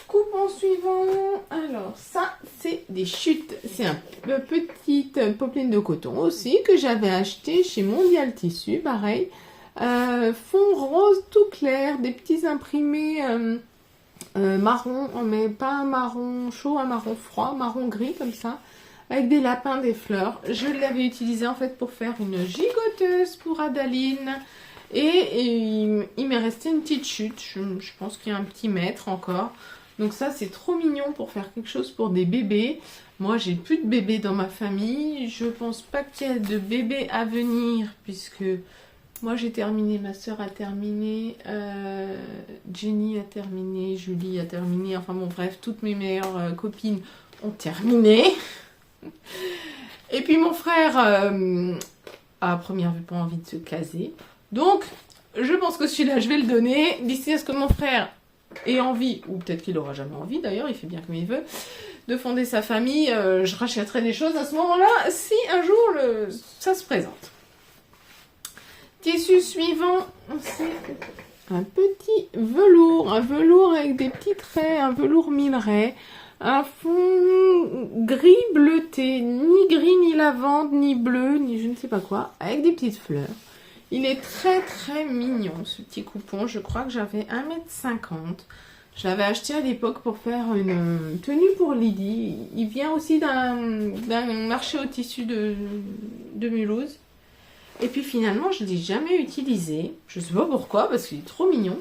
Coupon suivant. Alors, ça, c'est des chutes. C'est une petite popeline de coton aussi que j'avais acheté chez Mondial Tissu. Pareil. Fond rose tout clair. Des petits imprimés marron. Mais pas un marron chaud, un marron froid. Marron gris comme ça. Avec des lapins, des fleurs. Je l'avais utilisé en fait pour faire une gigoteuse pour Adaline. Et il m'est resté une petite chute, je pense qu'il y a un petit mètre encore. Donc ça, c'est trop mignon pour faire quelque chose pour des bébés. Moi, j'ai plus de bébés dans ma famille. Je pense pas qu'il y ait de bébés à venir, puisque moi, j'ai terminé, ma soeur a terminé, Jenny a terminé, Julie a terminé. Enfin bon, bref, toutes mes meilleures copines ont terminé. Et puis mon frère a à première vue pas envie de se caser. Donc, je pense que celui-là, je vais le donner. D'ici à ce que mon frère ait envie, ou peut-être qu'il n'aura jamais envie d'ailleurs, il fait bien comme il veut, de fonder sa famille, je rachèterai des choses à ce moment-là, si un jour ça se présente. Tissu suivant, c'est un petit velours. Un velours avec des petits traits, un velours minerai. Un fond gris bleuté, ni gris, ni lavande, ni bleu, ni je ne sais pas quoi, avec des petites fleurs. Il est très très mignon ce petit coupon, je crois que j'avais 1,50 m. Je l'avais acheté à l'époque pour faire une tenue pour Lydie. Il vient aussi d'un marché au tissu de Mulhouse. Et puis finalement je ne l'ai jamais utilisé, je ne sais pas pourquoi parce qu'il est trop mignon.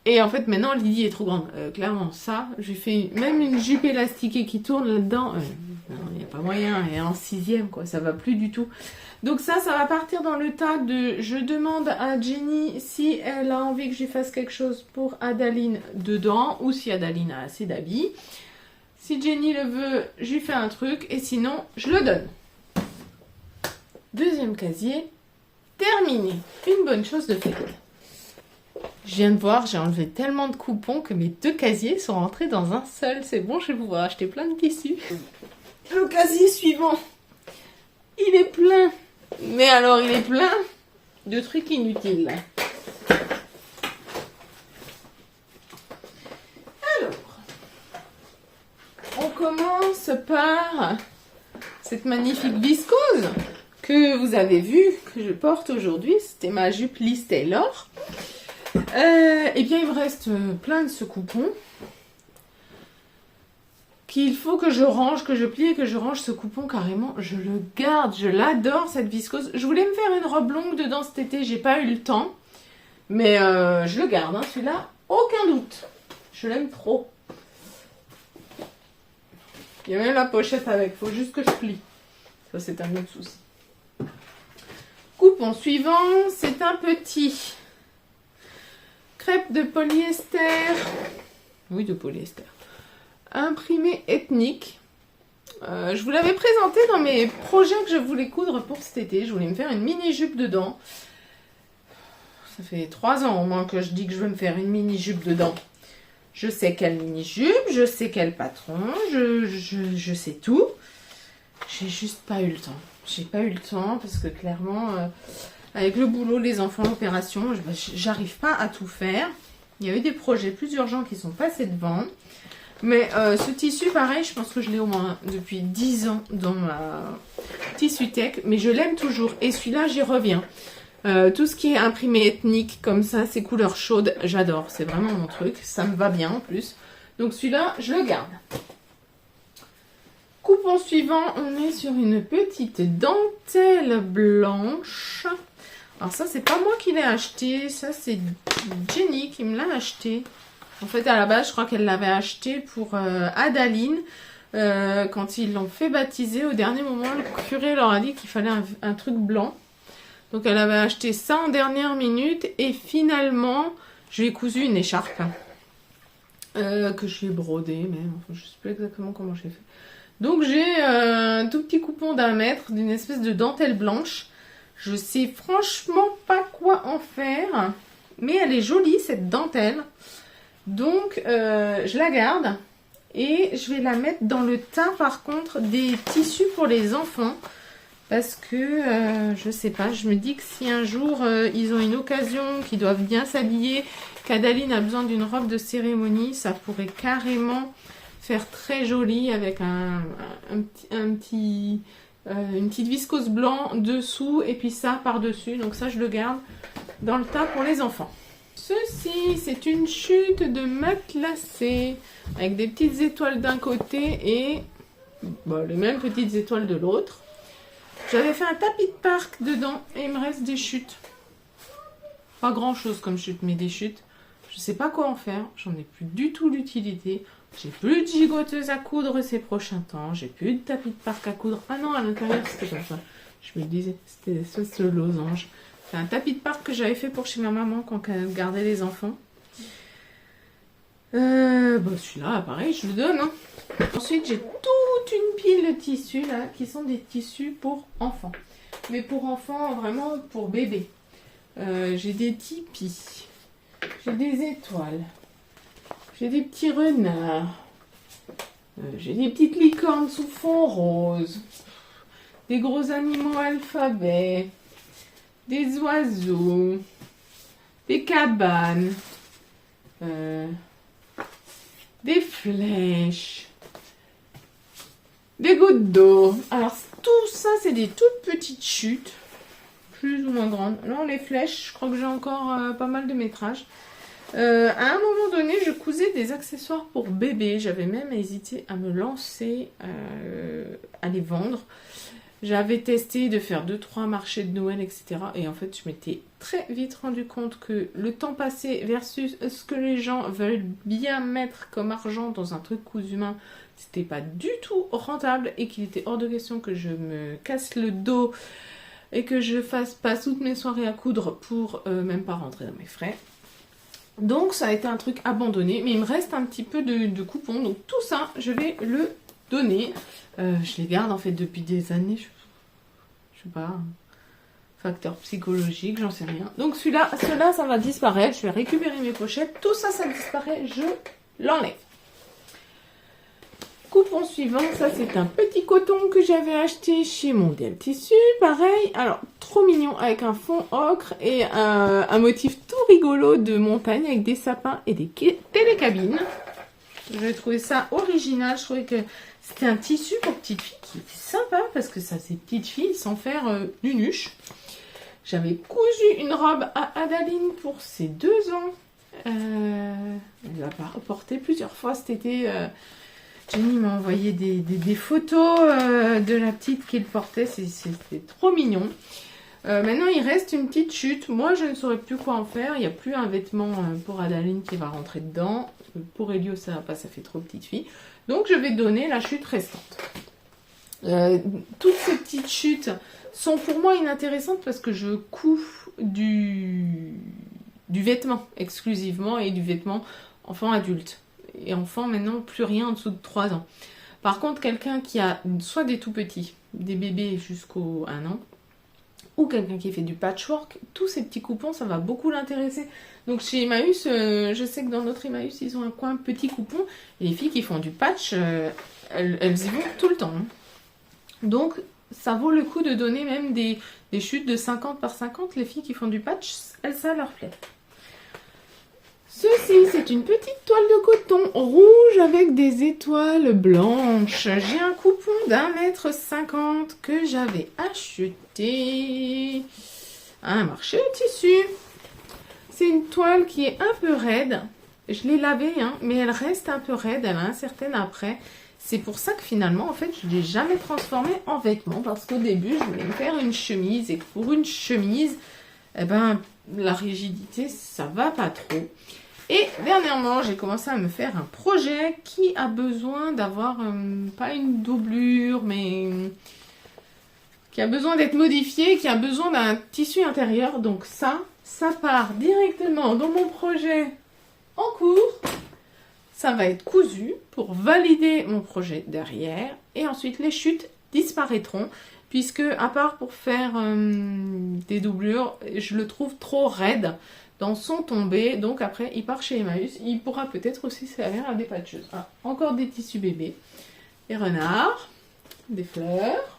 Et en fait maintenant Lydie est trop grande, clairement ça, j'ai fait même une jupe élastiquée qui tourne là-dedans, il n'y a pas moyen, elle est en 6e quoi, ça va plus du tout. Donc ça va partir dans le tas de je demande à Jenny si elle a envie que je lui fasse quelque chose pour Adaline dedans, ou si Adaline a assez d'habits. Si Jenny le veut, je lui fais un truc, et sinon je le donne. Deuxième casier, terminé, une bonne chose de faite. Je viens de voir, j'ai enlevé tellement de coupons que mes 2 casiers sont rentrés dans un seul. C'est bon, je vais pouvoir acheter plein de tissus. Le casier suivant, il est plein. Mais alors, il est plein de trucs inutiles. Alors, on commence par cette magnifique viscose que vous avez vue, que je porte aujourd'hui. C'était ma jupe Liz Taylor. Et bien, il me reste plein de ce coupon qu'il faut que je range, que je plie et que je range ce coupon carrément. Je le garde, je l'adore cette viscose. Je voulais me faire une robe longue dedans cet été, j'ai pas eu le temps. Mais je le garde, hein, celui-là, aucun doute. Je l'aime trop. Il y a même la pochette avec, faut juste que je plie. Ça, c'est un autre souci. Coupon suivant, c'est un petit crêpe de polyester. Oui, de polyester. Imprimé ethnique. Je vous l'avais présenté dans mes projets que je voulais coudre pour cet été. Je voulais me faire une mini-jupe dedans. Ça fait 3 ans au moins que je dis que je veux me faire une mini-jupe dedans. Je sais quelle mini-jupe, je sais quel patron, je sais tout. J'ai juste pas eu le temps. J'ai pas eu le temps parce que clairement, Avec le boulot, les enfants, l'opération, j'arrive pas à tout faire. Il y a eu des projets plus urgents qui sont passés devant. Mais ce tissu, pareil, je pense que je l'ai au moins depuis 10 ans dans ma tissu tech. Mais je l'aime toujours. Et celui-là, j'y reviens. Tout ce qui est imprimé ethnique, comme ça, ces couleurs chaudes, j'adore. C'est vraiment mon truc. Ça me va bien en plus. Donc celui-là, je le garde. Coupon suivant, on est sur une petite dentelle blanche. Alors ça, c'est pas moi qui l'ai acheté. Ça, c'est Jenny qui me l'a acheté. En fait, à la base, je crois qu'elle l'avait acheté pour Adaline. Quand ils l'ont fait baptiser, au dernier moment, le curé leur a dit qu'il fallait un truc blanc. Donc, elle avait acheté ça en dernière minute. Et finalement, je lui ai cousu une écharpe. Que je lui ai brodée. Mais enfin, je ne sais plus exactement comment j'ai fait. Donc, j'ai un tout petit coupon d'1 mètre d'une espèce de dentelle blanche. Je sais franchement pas quoi en faire. Mais elle est jolie, cette dentelle. Donc, je la garde. Et je vais la mettre dans le tas, par contre, des tissus pour les enfants. Parce que, je sais pas, je me dis que si un jour, ils ont une occasion, qu'ils doivent bien s'habiller, qu'Adaline a besoin d'une robe de cérémonie, ça pourrait carrément faire très joli avec une petite viscose blanc dessous et puis ça par-dessus. Donc ça, je le garde dans le tas pour les enfants. Ceci, c'est une chute de matelassé avec des petites étoiles d'un côté et les mêmes petites étoiles de l'autre. J'avais fait un tapis de parc dedans et il me reste des chutes. Pas grand chose comme chute, mais des chutes. Je sais pas quoi en faire. J'en ai plus du tout l'utilité. J'ai plus de gigoteuse à coudre ces prochains temps. J'ai plus de tapis de parc à coudre. Ah non, à l'intérieur, c'était comme ça. Je me disais, c'était des espèces de losange. C'est un tapis de parc que j'avais fait pour chez ma maman quand elle gardait les enfants. Celui-là, pareil, je le donne. Hein. Ensuite, j'ai toute une pile de tissus là, qui sont des tissus pour enfants. Mais pour enfants, vraiment pour bébés. J'ai des tipis. J'ai des étoiles. J'ai des petits renards. J'ai des petites licornes sous fond rose. Des gros animaux alphabet. Des oiseaux. Des cabanes. Des flèches. Des gouttes d'eau. Alors, tout ça, c'est des toutes petites chutes. Plus ou moins grandes. Non, les flèches, je crois que j'ai encore pas mal de métrage. À un moment donné, je cousais des accessoires pour bébé. J'avais même hésité à me lancer à les vendre. J'avais testé de faire 2-3 marchés de Noël, etc. Et en fait, je m'étais très vite rendu compte que le temps passé versus ce que les gens veulent bien mettre comme argent dans un truc cousu main, c'était pas du tout rentable et qu'il était hors de question que je me casse le dos et que je fasse pas toutes mes soirées à coudre pour même pas rentrer dans mes frais. Donc ça a été un truc abandonné, mais il me reste un petit peu de coupons. Donc tout ça, je vais le donner. Je les garde en fait depuis des années. Je sais pas, facteur psychologique, j'en sais rien. Donc ceux-là, ça va disparaître. Je vais récupérer mes pochettes. Tout ça, ça disparaît. Je l'enlève. Coupon suivant, ça c'est un petit coton que j'avais acheté chez Mondial Tissu, pareil, alors trop mignon avec un fond ocre et un motif tout rigolo de montagne avec des sapins et des télécabines. J'ai trouvé ça original, je trouvais que c'était un tissu pour petites filles qui était sympa parce que ça c'est petites filles sans faire nunuche. J'avais cousu une robe à Adaline pour ses 2 ans. Elle l'a porté plusieurs fois cet été. Jenny m'a envoyé des photos de la petite qu'il portait, c'était trop mignon. Maintenant, il reste une petite chute. Moi, je ne saurais plus quoi en faire. Il n'y a plus un vêtement pour Adaline qui va rentrer dedans. Pour Elio, ça va pas, ça fait trop petite fille. Donc, je vais donner la chute restante. Toutes ces petites chutes sont pour moi inintéressantes parce que je couds du vêtement exclusivement et du vêtement enfant-adulte. Et enfant, maintenant, plus rien en dessous de 3 ans. Par contre, quelqu'un qui a soit des tout petits, des bébés jusqu'au 1 an, ou quelqu'un qui fait du patchwork, tous ces petits coupons, ça va beaucoup l'intéresser. Donc chez Emmaüs, je sais que dans notre Emmaüs, ils ont un coin petit coupon. Et les filles qui font du patch, elles y vont tout le temps. Hein. Donc, ça vaut le coup de donner même des chutes de 50 par 50. Les filles qui font du patch, ça leur plaît. Ceci, c'est une petite toile de coton rouge avec des étoiles blanches. J'ai un coupon d'1,50 m que j'avais acheté à un marché de tissu. C'est une toile qui est un peu raide. Je l'ai lavée, hein, mais elle reste un peu raide. Elle a un certain après. C'est pour ça que finalement, en fait, je ne l'ai jamais transformée en vêtement. Parce qu'au début, je voulais me faire une chemise. Et que pour une chemise, eh ben, la rigidité, ça va pas trop. Et dernièrement, j'ai commencé à me faire un projet qui a besoin d'avoir, pas une doublure, mais qui a besoin d'être modifié, qui a besoin d'un tissu intérieur. Donc ça part directement dans mon projet en cours. Ça va être cousu pour valider mon projet derrière. Et ensuite, les chutes disparaîtront. Puisque, à part pour faire des doublures, je le trouve trop raide dans son tombé. Donc après, il part chez Emmaüs. Il pourra peut-être aussi servir à des patcheuses. Ah, encore des tissus bébés. Des renards. Des fleurs.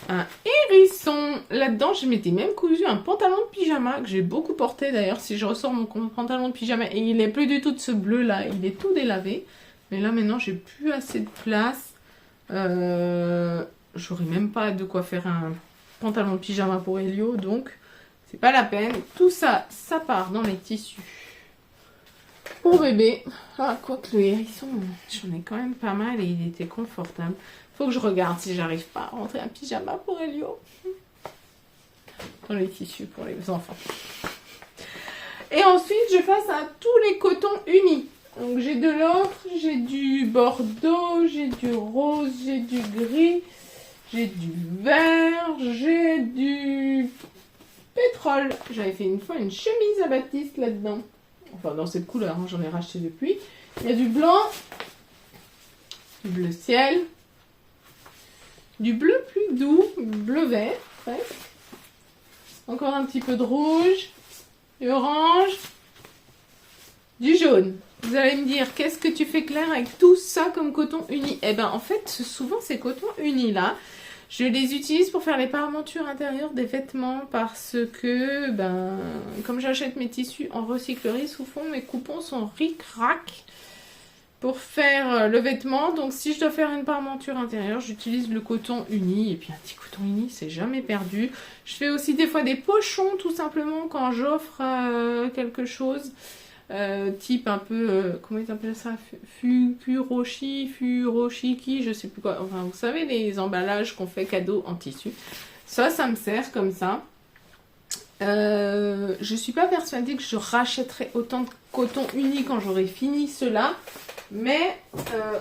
Un hérisson. Là-dedans, je m'étais même cousu un pantalon de pyjama que j'ai beaucoup porté d'ailleurs. Si je ressors mon pantalon de pyjama, et il n'est plus du tout de ce bleu-là, il est tout délavé. Mais là, maintenant, j'ai plus assez de place. J'aurais même pas de quoi faire un pantalon de pyjama pour Elio, donc c'est pas la peine. Tout ça, ça part dans les tissus pour bébé. Ah, quoique le hérisson, j'en ai quand même pas mal et il était confortable. Faut que je regarde si j'arrive pas à rentrer un pyjama pour Elio dans les tissus pour les enfants. Et ensuite, je passe à tous les cotons unis. Donc j'ai de l'ocre, j'ai du bordeaux, j'ai du rose, j'ai du gris, j'ai du vert, j'ai du pétrole. J'avais fait une fois une chemise à Baptiste là-dedans. Enfin, dans cette couleur, hein, j'en ai racheté depuis. Il y a du blanc, du bleu ciel, du bleu plus doux, bleu vert, presque. Encore un petit peu de rouge, du orange, du jaune. Vous allez me dire, qu'est-ce que tu fais Claire avec tout ça comme coton uni? Eh bien, en fait, souvent ces cotons unis-là, je les utilise pour faire les parementures intérieures des vêtements parce que, comme j'achète mes tissus en recyclerie, souvent mes coupons sont ric-rac pour faire le vêtement. Donc, si je dois faire une parementure intérieure, j'utilise le coton uni. Et puis, un petit coton uni, c'est jamais perdu. Je fais aussi des fois des pochons, tout simplement, quand j'offre quelque chose. Type un peu, comment ils appellent ça, furoshiki, je sais plus quoi. Enfin, vous savez, les emballages qu'on fait cadeau en tissu. Ça me sert comme ça. Je suis pas persuadée que je rachèterai autant de coton uni quand j'aurai fini cela. Mais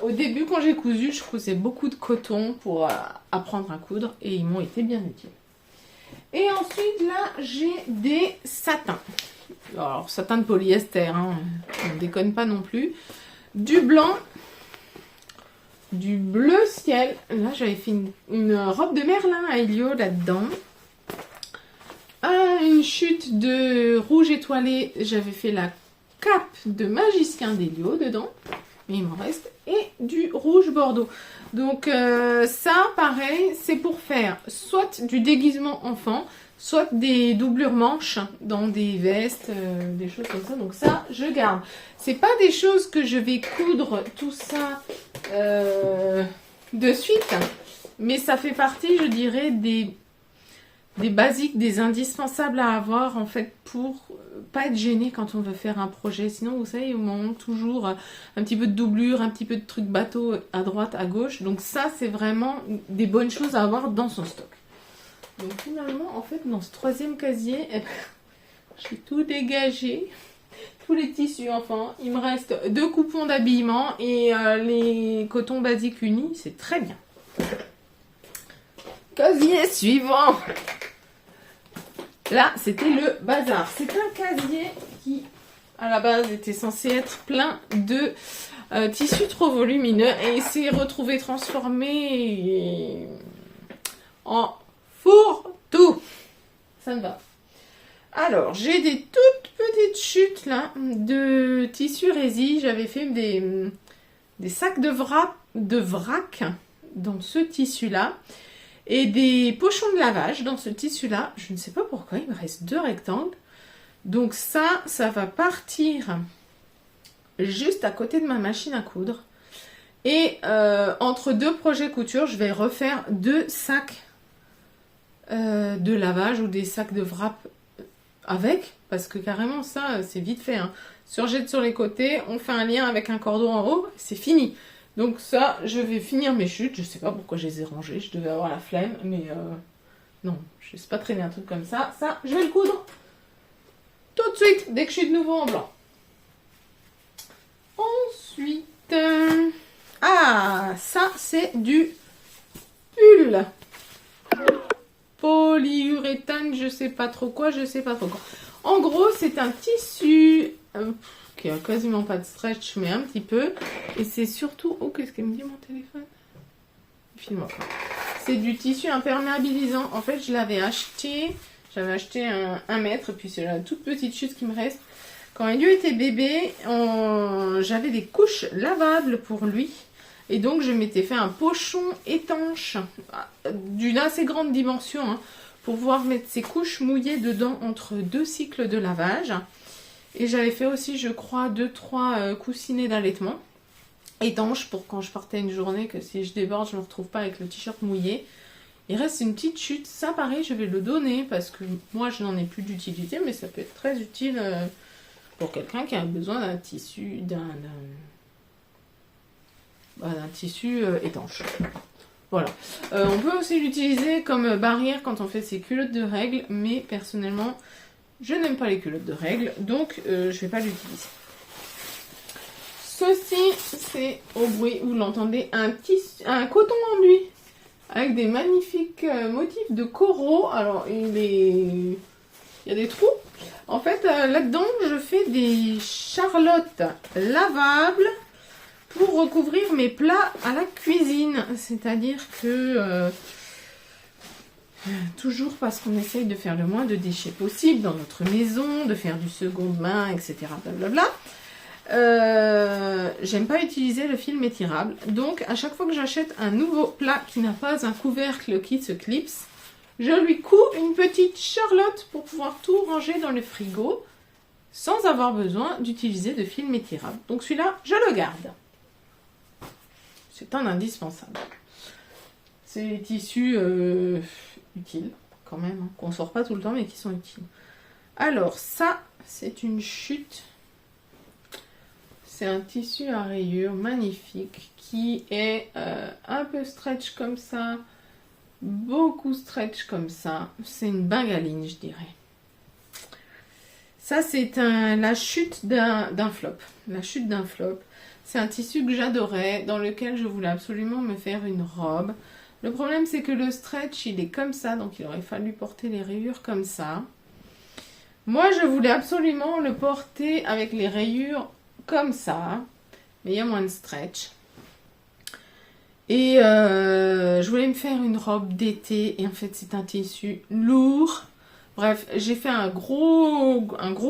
au début, quand j'ai cousu, je cousais beaucoup de coton pour apprendre à coudre. Et ils m'ont été bien utiles. Et ensuite, là, j'ai des satins. Alors, satin de polyester, hein, on ne déconne pas non plus. Du blanc, du bleu ciel. Là, j'avais fait une robe de Merlin à Elio là-dedans. Une chute de rouge étoilé. J'avais fait la cape de magicien d'Elio dedans. Mais il m'en reste. Et du rouge bordeaux. Donc, ça, pareil, c'est pour faire soit du déguisement enfant, soit des doublures manches dans des vestes, des choses comme ça. Donc ça, je garde. C'est pas des choses que je vais coudre tout ça de suite. Mais ça fait partie, je dirais, des basiques, des indispensables à avoir, en fait, pour pas être gêné quand on veut faire un projet. Sinon, vous savez, on manque toujours un petit peu de doublure, un petit peu de trucs bateau à droite, à gauche. Donc ça, c'est vraiment des bonnes choses à avoir dans son stock. Donc finalement, en fait, dans ce troisième casier, j'ai tout dégagé. Tous les tissus, enfin. Il me reste 2 coupons d'habillement et les cotons basiques unis. C'est très bien. Casier suivant. Là, c'était le bazar. C'est un casier qui, à la base, était censé être plein de tissus trop volumineux et s'est retrouvé transformé en fourre-tout. Ça me va. Alors, j'ai des toutes petites chutes là de tissu rési. J'avais fait des sacs de vrac dans ce tissu-là. Et des pochons de lavage dans ce tissu-là. Je ne sais pas pourquoi, il me reste 2 rectangles. Donc ça va partir juste à côté de ma machine à coudre. Et entre 2 projets couture, je vais refaire 2 sacs de lavage ou des sacs de wrap avec. Parce que carrément ça, c'est vite fait. Hein. Surjette sur les côtés, on fait un lien avec un cordon en haut, c'est fini. Donc ça, je vais finir mes chutes. Je sais pas pourquoi je les ai rangées. Je devais avoir la flemme. Mais non, je ne sais pas traîner un truc comme ça. Ça, je vais le coudre tout de suite, dès que je suis de nouveau en blanc. Ensuite... ah, ça, c'est du pull. Polyuréthane, je sais pas trop quoi, je sais pas trop quoi. En gros, c'est un tissu... qui a quasiment pas de stretch, mais un petit peu. Et c'est surtout... Oh, qu'est-ce qu'elle me dit, mon téléphone? Filme-moi. C'est du tissu imperméabilisant. En fait, je l'avais acheté... J'avais acheté un mètre, et puis c'est la toute petite chute qui me reste. Quand Elio était bébé, j'avais des couches lavables pour lui. Et donc, je m'étais fait un pochon étanche d'une assez grande dimension hein, pour pouvoir mettre ses couches mouillées dedans entre 2 cycles de lavage. Et j'avais fait aussi, je crois, 2-3 coussinets d'allaitement étanches pour quand je partais une journée, que si je déborde, je ne me retrouve pas avec le t-shirt mouillé. Il reste une petite chute. Ça, pareil, je vais le donner parce que moi, je n'en ai plus d'utilité, mais ça peut être très utile pour quelqu'un qui a besoin d'un tissu, d'un tissu étanche. Voilà. On peut aussi l'utiliser comme barrière quand on fait ses culottes de règles, mais personnellement, je n'aime pas les culottes de règles, donc je ne vais pas l'utiliser. Ceci, c'est au bruit, vous l'entendez, un coton enduit avec des magnifiques motifs de coraux. Alors, il y a des trous. En fait, là-dedans, je fais des charlottes lavables pour recouvrir mes plats à la cuisine. C'est-à-dire que... toujours parce qu'on essaye de faire le moins de déchets possible dans notre maison, de faire du seconde main, etc. Blablabla. J'aime pas utiliser le film étirable. Donc, à chaque fois que j'achète un nouveau plat qui n'a pas un couvercle qui se clipse, je lui couds une petite charlotte pour pouvoir tout ranger dans le frigo sans avoir besoin d'utiliser de film étirable. Donc celui-là, je le garde. C'est un indispensable. C'est des tissus utiles, quand même, hein, qu'on sort pas tout le temps, mais qui sont utiles. Alors, ça, c'est une chute. C'est un tissu à rayures magnifique qui est un peu stretch comme ça, beaucoup stretch comme ça. C'est une bengaline, je dirais. Ça, c'est la chute d'un flop. La chute d'un flop. C'est un tissu que j'adorais, dans lequel je voulais absolument me faire une robe. Le problème, c'est que le stretch, il est comme ça, donc il aurait fallu porter les rayures comme ça. Moi, je voulais absolument le porter avec les rayures comme ça, mais il y a moins de stretch. Et je voulais me faire une robe d'été, et en fait, c'est un tissu lourd. Bref, j'ai fait un gros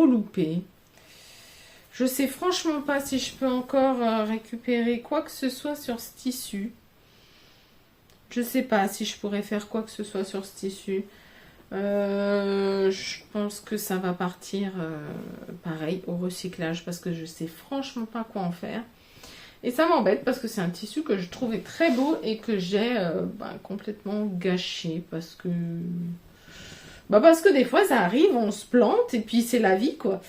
loupé. Je sais franchement pas si je peux encore récupérer quoi que ce soit sur ce tissu. Je sais pas si je pourrais faire quoi que ce soit sur ce tissu. Je pense que ça va partir pareil au recyclage parce que je sais franchement pas quoi en faire. Et ça m'embête parce que c'est un tissu que je trouvais très beau et que j'ai complètement gâché parce que... parce que des fois ça arrive, on se plante et puis c'est la vie quoi.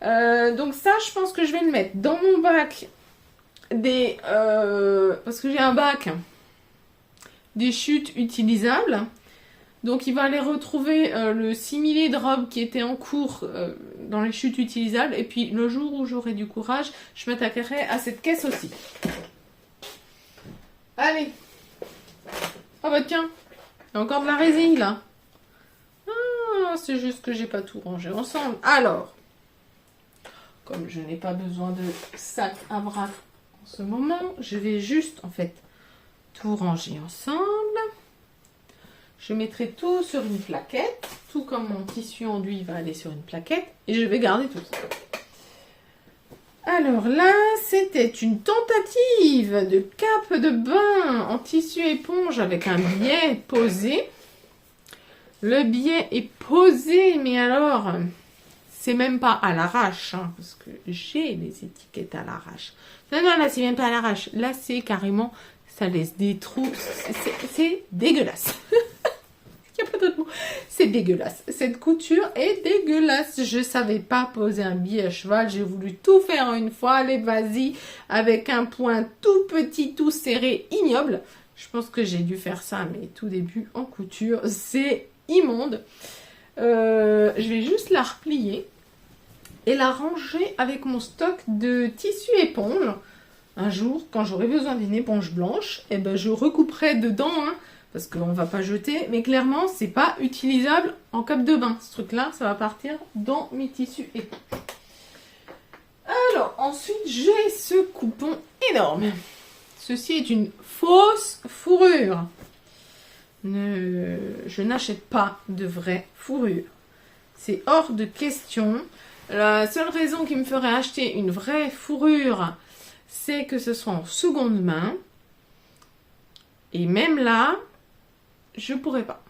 Donc ça, je pense que je vais le mettre dans mon bac parce que j'ai un bac des chutes utilisables. Donc il va aller retrouver le similé de robe qui était en cours dans les chutes utilisables. Et puis le jour où j'aurai du courage, je m'attaquerai à cette caisse aussi. Allez. Ah bah tiens, il y a encore de la résine là. Ah, c'est juste que j'ai pas tout rangé ensemble. Alors, comme je n'ai pas besoin de sac à bras en ce moment, je vais juste en fait tout ranger ensemble. Je mettrai tout sur une plaquette, tout comme mon tissu enduit va aller sur une plaquette, et je vais garder tout ça. Alors là, c'était une tentative de cape de bain en tissu éponge avec un biais posé. Le biais est posé, mais alors, c'est même pas à l'arrache, hein, parce que j'ai les étiquettes à l'arrache. Non, non, là, c'est même pas à l'arrache. Là, c'est carrément, ça laisse des trous. C'est dégueulasse. Il n'y a pas d'autre mot. C'est dégueulasse. Cette couture est dégueulasse. Je ne savais pas poser un biais à cheval. J'ai voulu tout faire une fois. Allez, vas-y. Avec un point tout petit, tout serré, ignoble. Je pense que j'ai dû faire ça, mais tout début en couture. C'est immonde. Je vais juste la replier et la ranger avec mon stock de tissu éponge. Un jour, quand j'aurai besoin d'une éponge blanche, eh ben, je recouperai dedans, hein, parce qu'on ne va pas jeter, mais clairement, c'est pas utilisable en cape de bain. Ce truc-là, ça va partir dans mes tissus éponges. Alors, ensuite, j'ai ce coupon énorme. Ceci est une fausse fourrure. Je n'achète pas de vraie fourrure. C'est hors de question. La seule raison qui me ferait acheter une vraie fourrure, c'est que ce soit en seconde main. Et même là, je pourrais pas.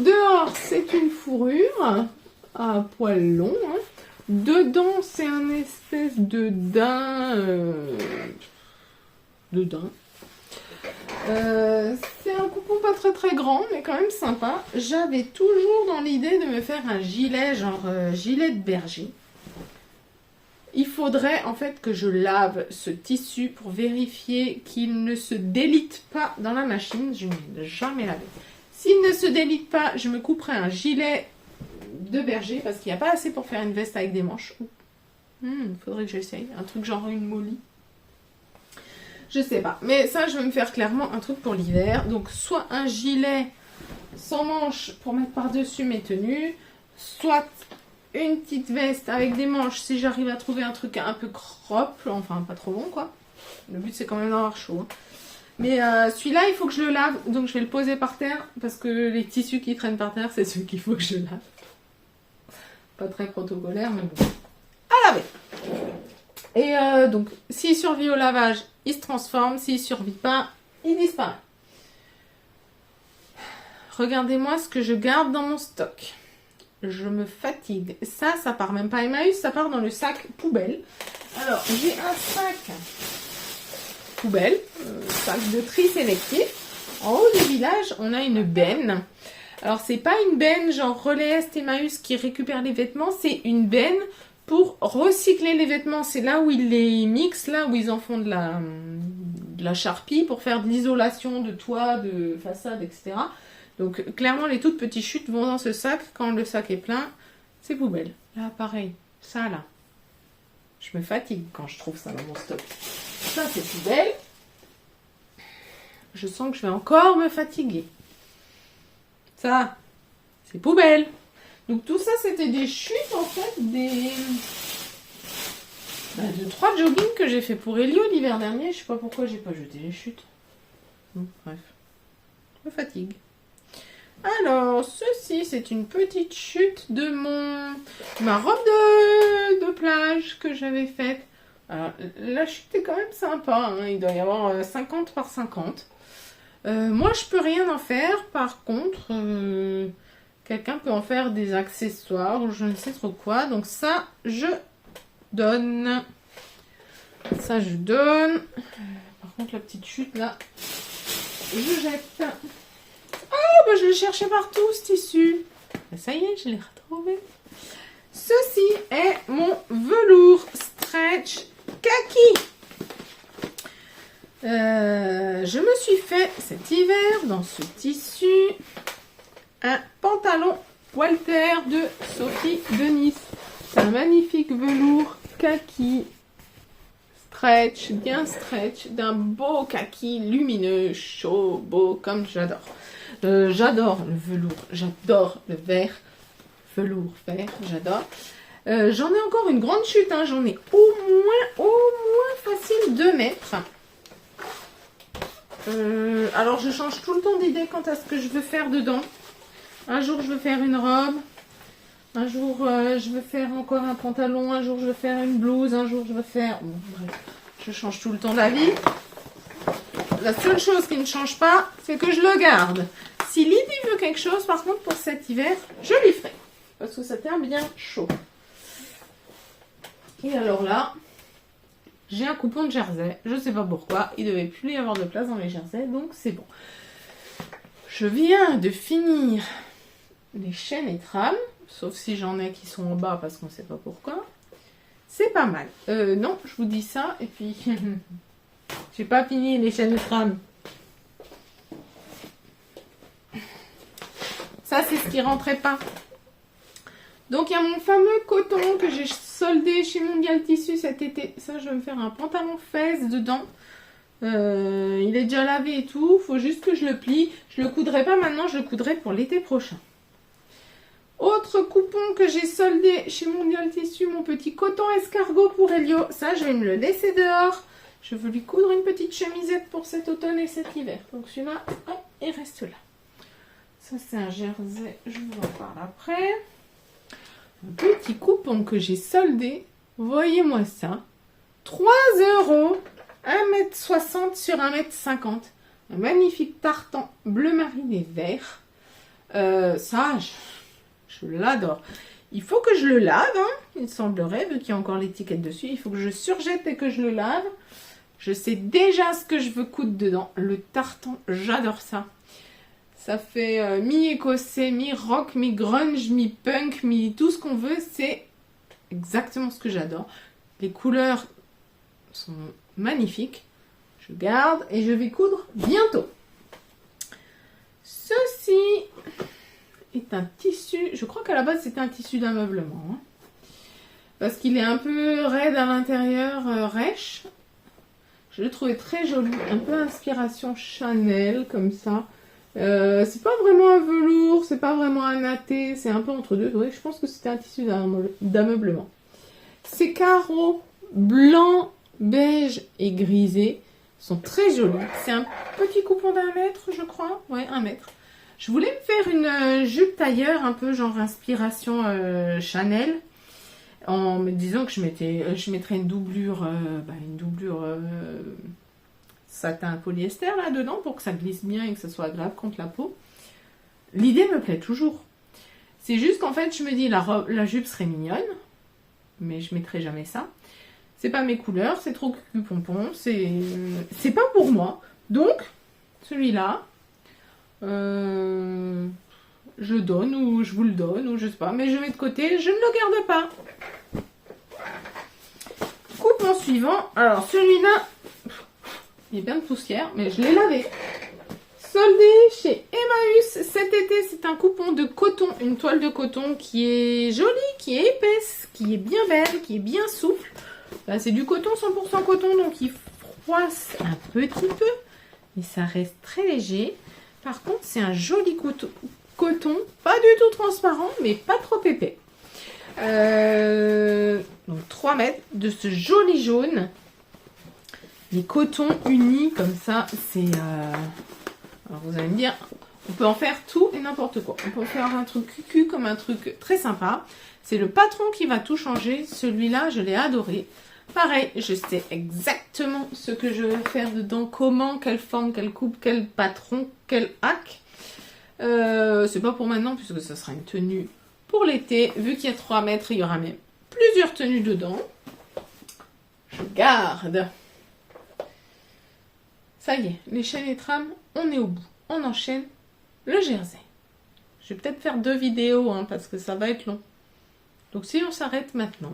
Dehors, c'est une fourrure à poil long. Hein. Dedans, c'est un espèce de daim. C'est un coupon pas très grand, mais quand même sympa. J'avais toujours dans l'idée de me faire un gilet, genre gilet de berger. Il faudrait en fait que je lave ce tissu pour vérifier qu'il ne se délite pas dans la machine. Je ne l'ai jamais lavé. S'il ne se délite pas, je me couperai un gilet de berger parce qu'il n'y a pas assez pour faire une veste avec des manches. Faudrait que j'essaye. Un truc genre une molly. Je sais pas. Mais ça, je vais me faire clairement un truc pour l'hiver. Donc, soit un gilet sans manches pour mettre par-dessus mes tenues, soit une petite veste avec des manches si j'arrive à trouver un truc un peu crop, enfin pas trop long quoi. Le but c'est quand même d'avoir chaud. Hein. Mais celui-là il faut que je le lave, donc je vais le poser par terre parce que les tissus qui traînent par terre c'est ceux qu'il faut que je lave. Pas très protocolaire mais bon. À laver. Et donc s'il survit au lavage, il se transforme, s'il survit pas, il disparaît. Regardez-moi ce que je garde dans mon stock. Je me fatigue. Ça part même pas Emmaüs, ça part dans le sac poubelle. Alors, j'ai un sac poubelle, sac de tri sélectif. En haut du village, on a une benne. Alors, c'est pas une benne genre Relais Est Emmaüs qui récupère les vêtements, c'est une benne pour recycler les vêtements. C'est là où ils les mixent, là où ils en font de la charpie pour faire de l'isolation de toit, de façade, etc. Donc, clairement, les toutes petites chutes vont dans ce sac. Quand le sac est plein, c'est poubelle. Là, pareil. Ça, là. Je me fatigue quand je trouve ça dans mon stock. Ça, c'est poubelle. Je sens que je vais encore me fatiguer. Ça, c'est poubelle. Donc, tout ça, c'était des chutes, en fait, de 3 joggings que j'ai fait pour Elio l'hiver dernier. Je sais pas pourquoi j'ai pas jeté les chutes. Bon, bref. Je me fatigue. Alors, ceci, c'est une petite chute de ma robe de plage que j'avais faite. Alors, la chute est quand même sympa, hein. Il doit y avoir 50 par 50. Moi, je peux rien en faire. Par contre, quelqu'un peut en faire des accessoires ou je ne sais trop quoi. Donc ça, je donne. Ça, je donne. Par contre, la petite chute, là, je jette. Oh, bah, je le cherchais partout, ce tissu. Ça y est, je l'ai retrouvé. Ceci est mon velours stretch kaki. Je me suis fait cet hiver dans ce tissu un pantalon Walter de Sophie de Nice. C'est un magnifique velours kaki stretch, bien stretch, d'un beau kaki lumineux, chaud, beau, comme j'adore. J'adore le velours, j'adore le vert, velours vert, j'adore. J'en ai encore une grande chute, hein, j'en ai au moins facile 2 mètres. Alors je change tout le temps d'idée quant à ce que je veux faire dedans. Un jour je veux faire une robe, Un jour, je veux faire encore un pantalon. Un jour, je veux faire une blouse. Un jour, je veux faire... Bon, bref, je change tout le temps d'avis. La seule chose qui ne change pas, c'est que je le garde. Si Lydie veut quelque chose, par contre, pour cet hiver, je lui ferai. Parce que ça tient bien chaud. Et alors là, j'ai un coupon de jersey. Je ne sais pas pourquoi. Il ne devait plus y avoir de place dans les jerseys, donc c'est bon. Je viens de finir les chaînes et trames. Sauf si j'en ai qui sont en bas parce qu'on ne sait pas pourquoi. C'est pas mal. Non, je vous dis ça. Et puis, j'ai pas fini les chaînes et trames. Ça, c'est ce qui rentrait pas. Donc, il y a mon fameux coton que j'ai soldé chez Mondial Tissu cet été. Ça, je vais me faire un pantalon fesse dedans. Il est déjà lavé et tout. Faut juste que je le plie. Je le coudrai pas maintenant, je le coudrai pour l'été prochain. Autre coupon que j'ai soldé chez Mondial Tissu, mon petit coton escargot pour Elio. Ça, je vais me le laisser dehors. Je veux lui coudre une petite chemisette pour cet automne et cet hiver. Donc celui-là, il reste là. Ça, c'est un jersey. Je vous en parle après. Un petit coupon que j'ai soldé. Voyez-moi ça. 3 €. 1,60 m sur 1,50 m. Un magnifique tartan bleu marine et vert. Ça, je l'adore. Il faut que je le lave, hein, il semblerait, vu qu'il y a encore l'étiquette dessus. Il faut que je surjette et que je le lave. Je sais déjà ce que je veux coudre dedans. Le tartan, j'adore ça. Ça fait mi-écossais, mi-rock, mi-grunge, mi-punk, mi-tout ce qu'on veut. C'est exactement ce que j'adore. Les couleurs sont magnifiques. Je garde et je vais coudre bientôt. Ceci est un tissu, je crois qu'à la base c'était un tissu d'ameublement, hein, parce qu'il est un peu raide à l'intérieur, rêche. Je le trouvais très joli, un peu inspiration Chanel comme ça. C'est pas vraiment un velours, c'est pas vraiment un natté, c'est un peu entre deux. Ouais, je pense que c'était un tissu d'ameublement. Ces carreaux blanc, beige et grisé sont très jolis. C'est un petit coupon d'1 mètre, je crois. Ouais, 1 mètre. Je voulais me faire une jupe tailleur, un peu genre inspiration Chanel, en me disant que je mettrais une doublure, satin polyester là-dedans pour que ça glisse bien et que ça soit agréable contre la peau. L'idée me plaît toujours. C'est juste qu'en fait, je me dis la jupe serait mignonne, mais je mettrai jamais ça. C'est pas mes couleurs, c'est trop cucu-pompon, c'est pas pour moi. Donc, celui-là, je donne ou je vous le donne ou je sais pas, mais je mets de côté, je ne le garde pas. Coupon suivant, alors celui-là, il y a bien de poussière, mais je l'ai lavé. Soldé chez Emmaüs cet été, c'est un coupon de coton, une toile de coton qui est jolie, qui est épaisse, qui est bien belle, qui est bien souple. Là, c'est du coton 100% coton, donc il froisse un petit peu, mais ça reste très léger. Par contre, c'est un joli coton, pas du tout transparent, mais pas trop épais. Donc 3 mètres de ce joli jaune. Les cotons unis comme ça, c'est... Alors vous allez me dire, on peut en faire tout et n'importe quoi. On peut faire un truc cucu comme un truc très sympa. C'est le patron qui va tout changer. Celui-là, je l'ai adoré. Pareil, je sais exactement ce que je vais faire dedans, comment, quelle forme, quelle coupe, quel patron, quel hack. C'est pas pour maintenant puisque ce sera une tenue pour l'été. Vu qu'il y a 3 mètres, il y aura même plusieurs tenues dedans. Je garde. Ça y est, les chaînes et trames, on est au bout. On enchaîne le jersey. Je vais peut-être faire 2 vidéos hein, parce que ça va être long. Donc si on s'arrête maintenant,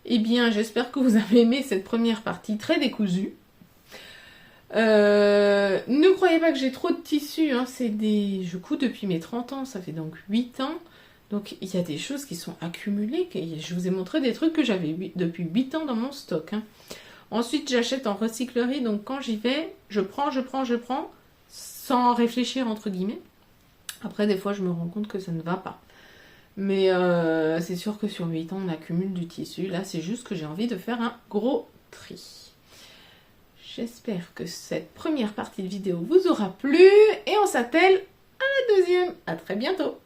eh bien j'espère que vous avez aimé cette première partie très décousue. Ne croyez pas que j'ai trop de tissus, hein, je couds depuis mes 30 ans, ça fait donc 8 ans. Donc il y a des choses qui sont accumulées. Je vous ai montré des trucs que j'avais depuis 8 ans dans mon stock. Hein. Ensuite j'achète en recyclerie, donc quand j'y vais, je prends, sans réfléchir entre guillemets. Après des fois je me rends compte que ça ne va pas. Mais c'est sûr que sur 8 ans on accumule du tissu. Là c'est juste que j'ai envie de faire un gros tri. J'espère que cette première partie de vidéo vous aura plu et on s'attelle à la deuxième. À très bientôt.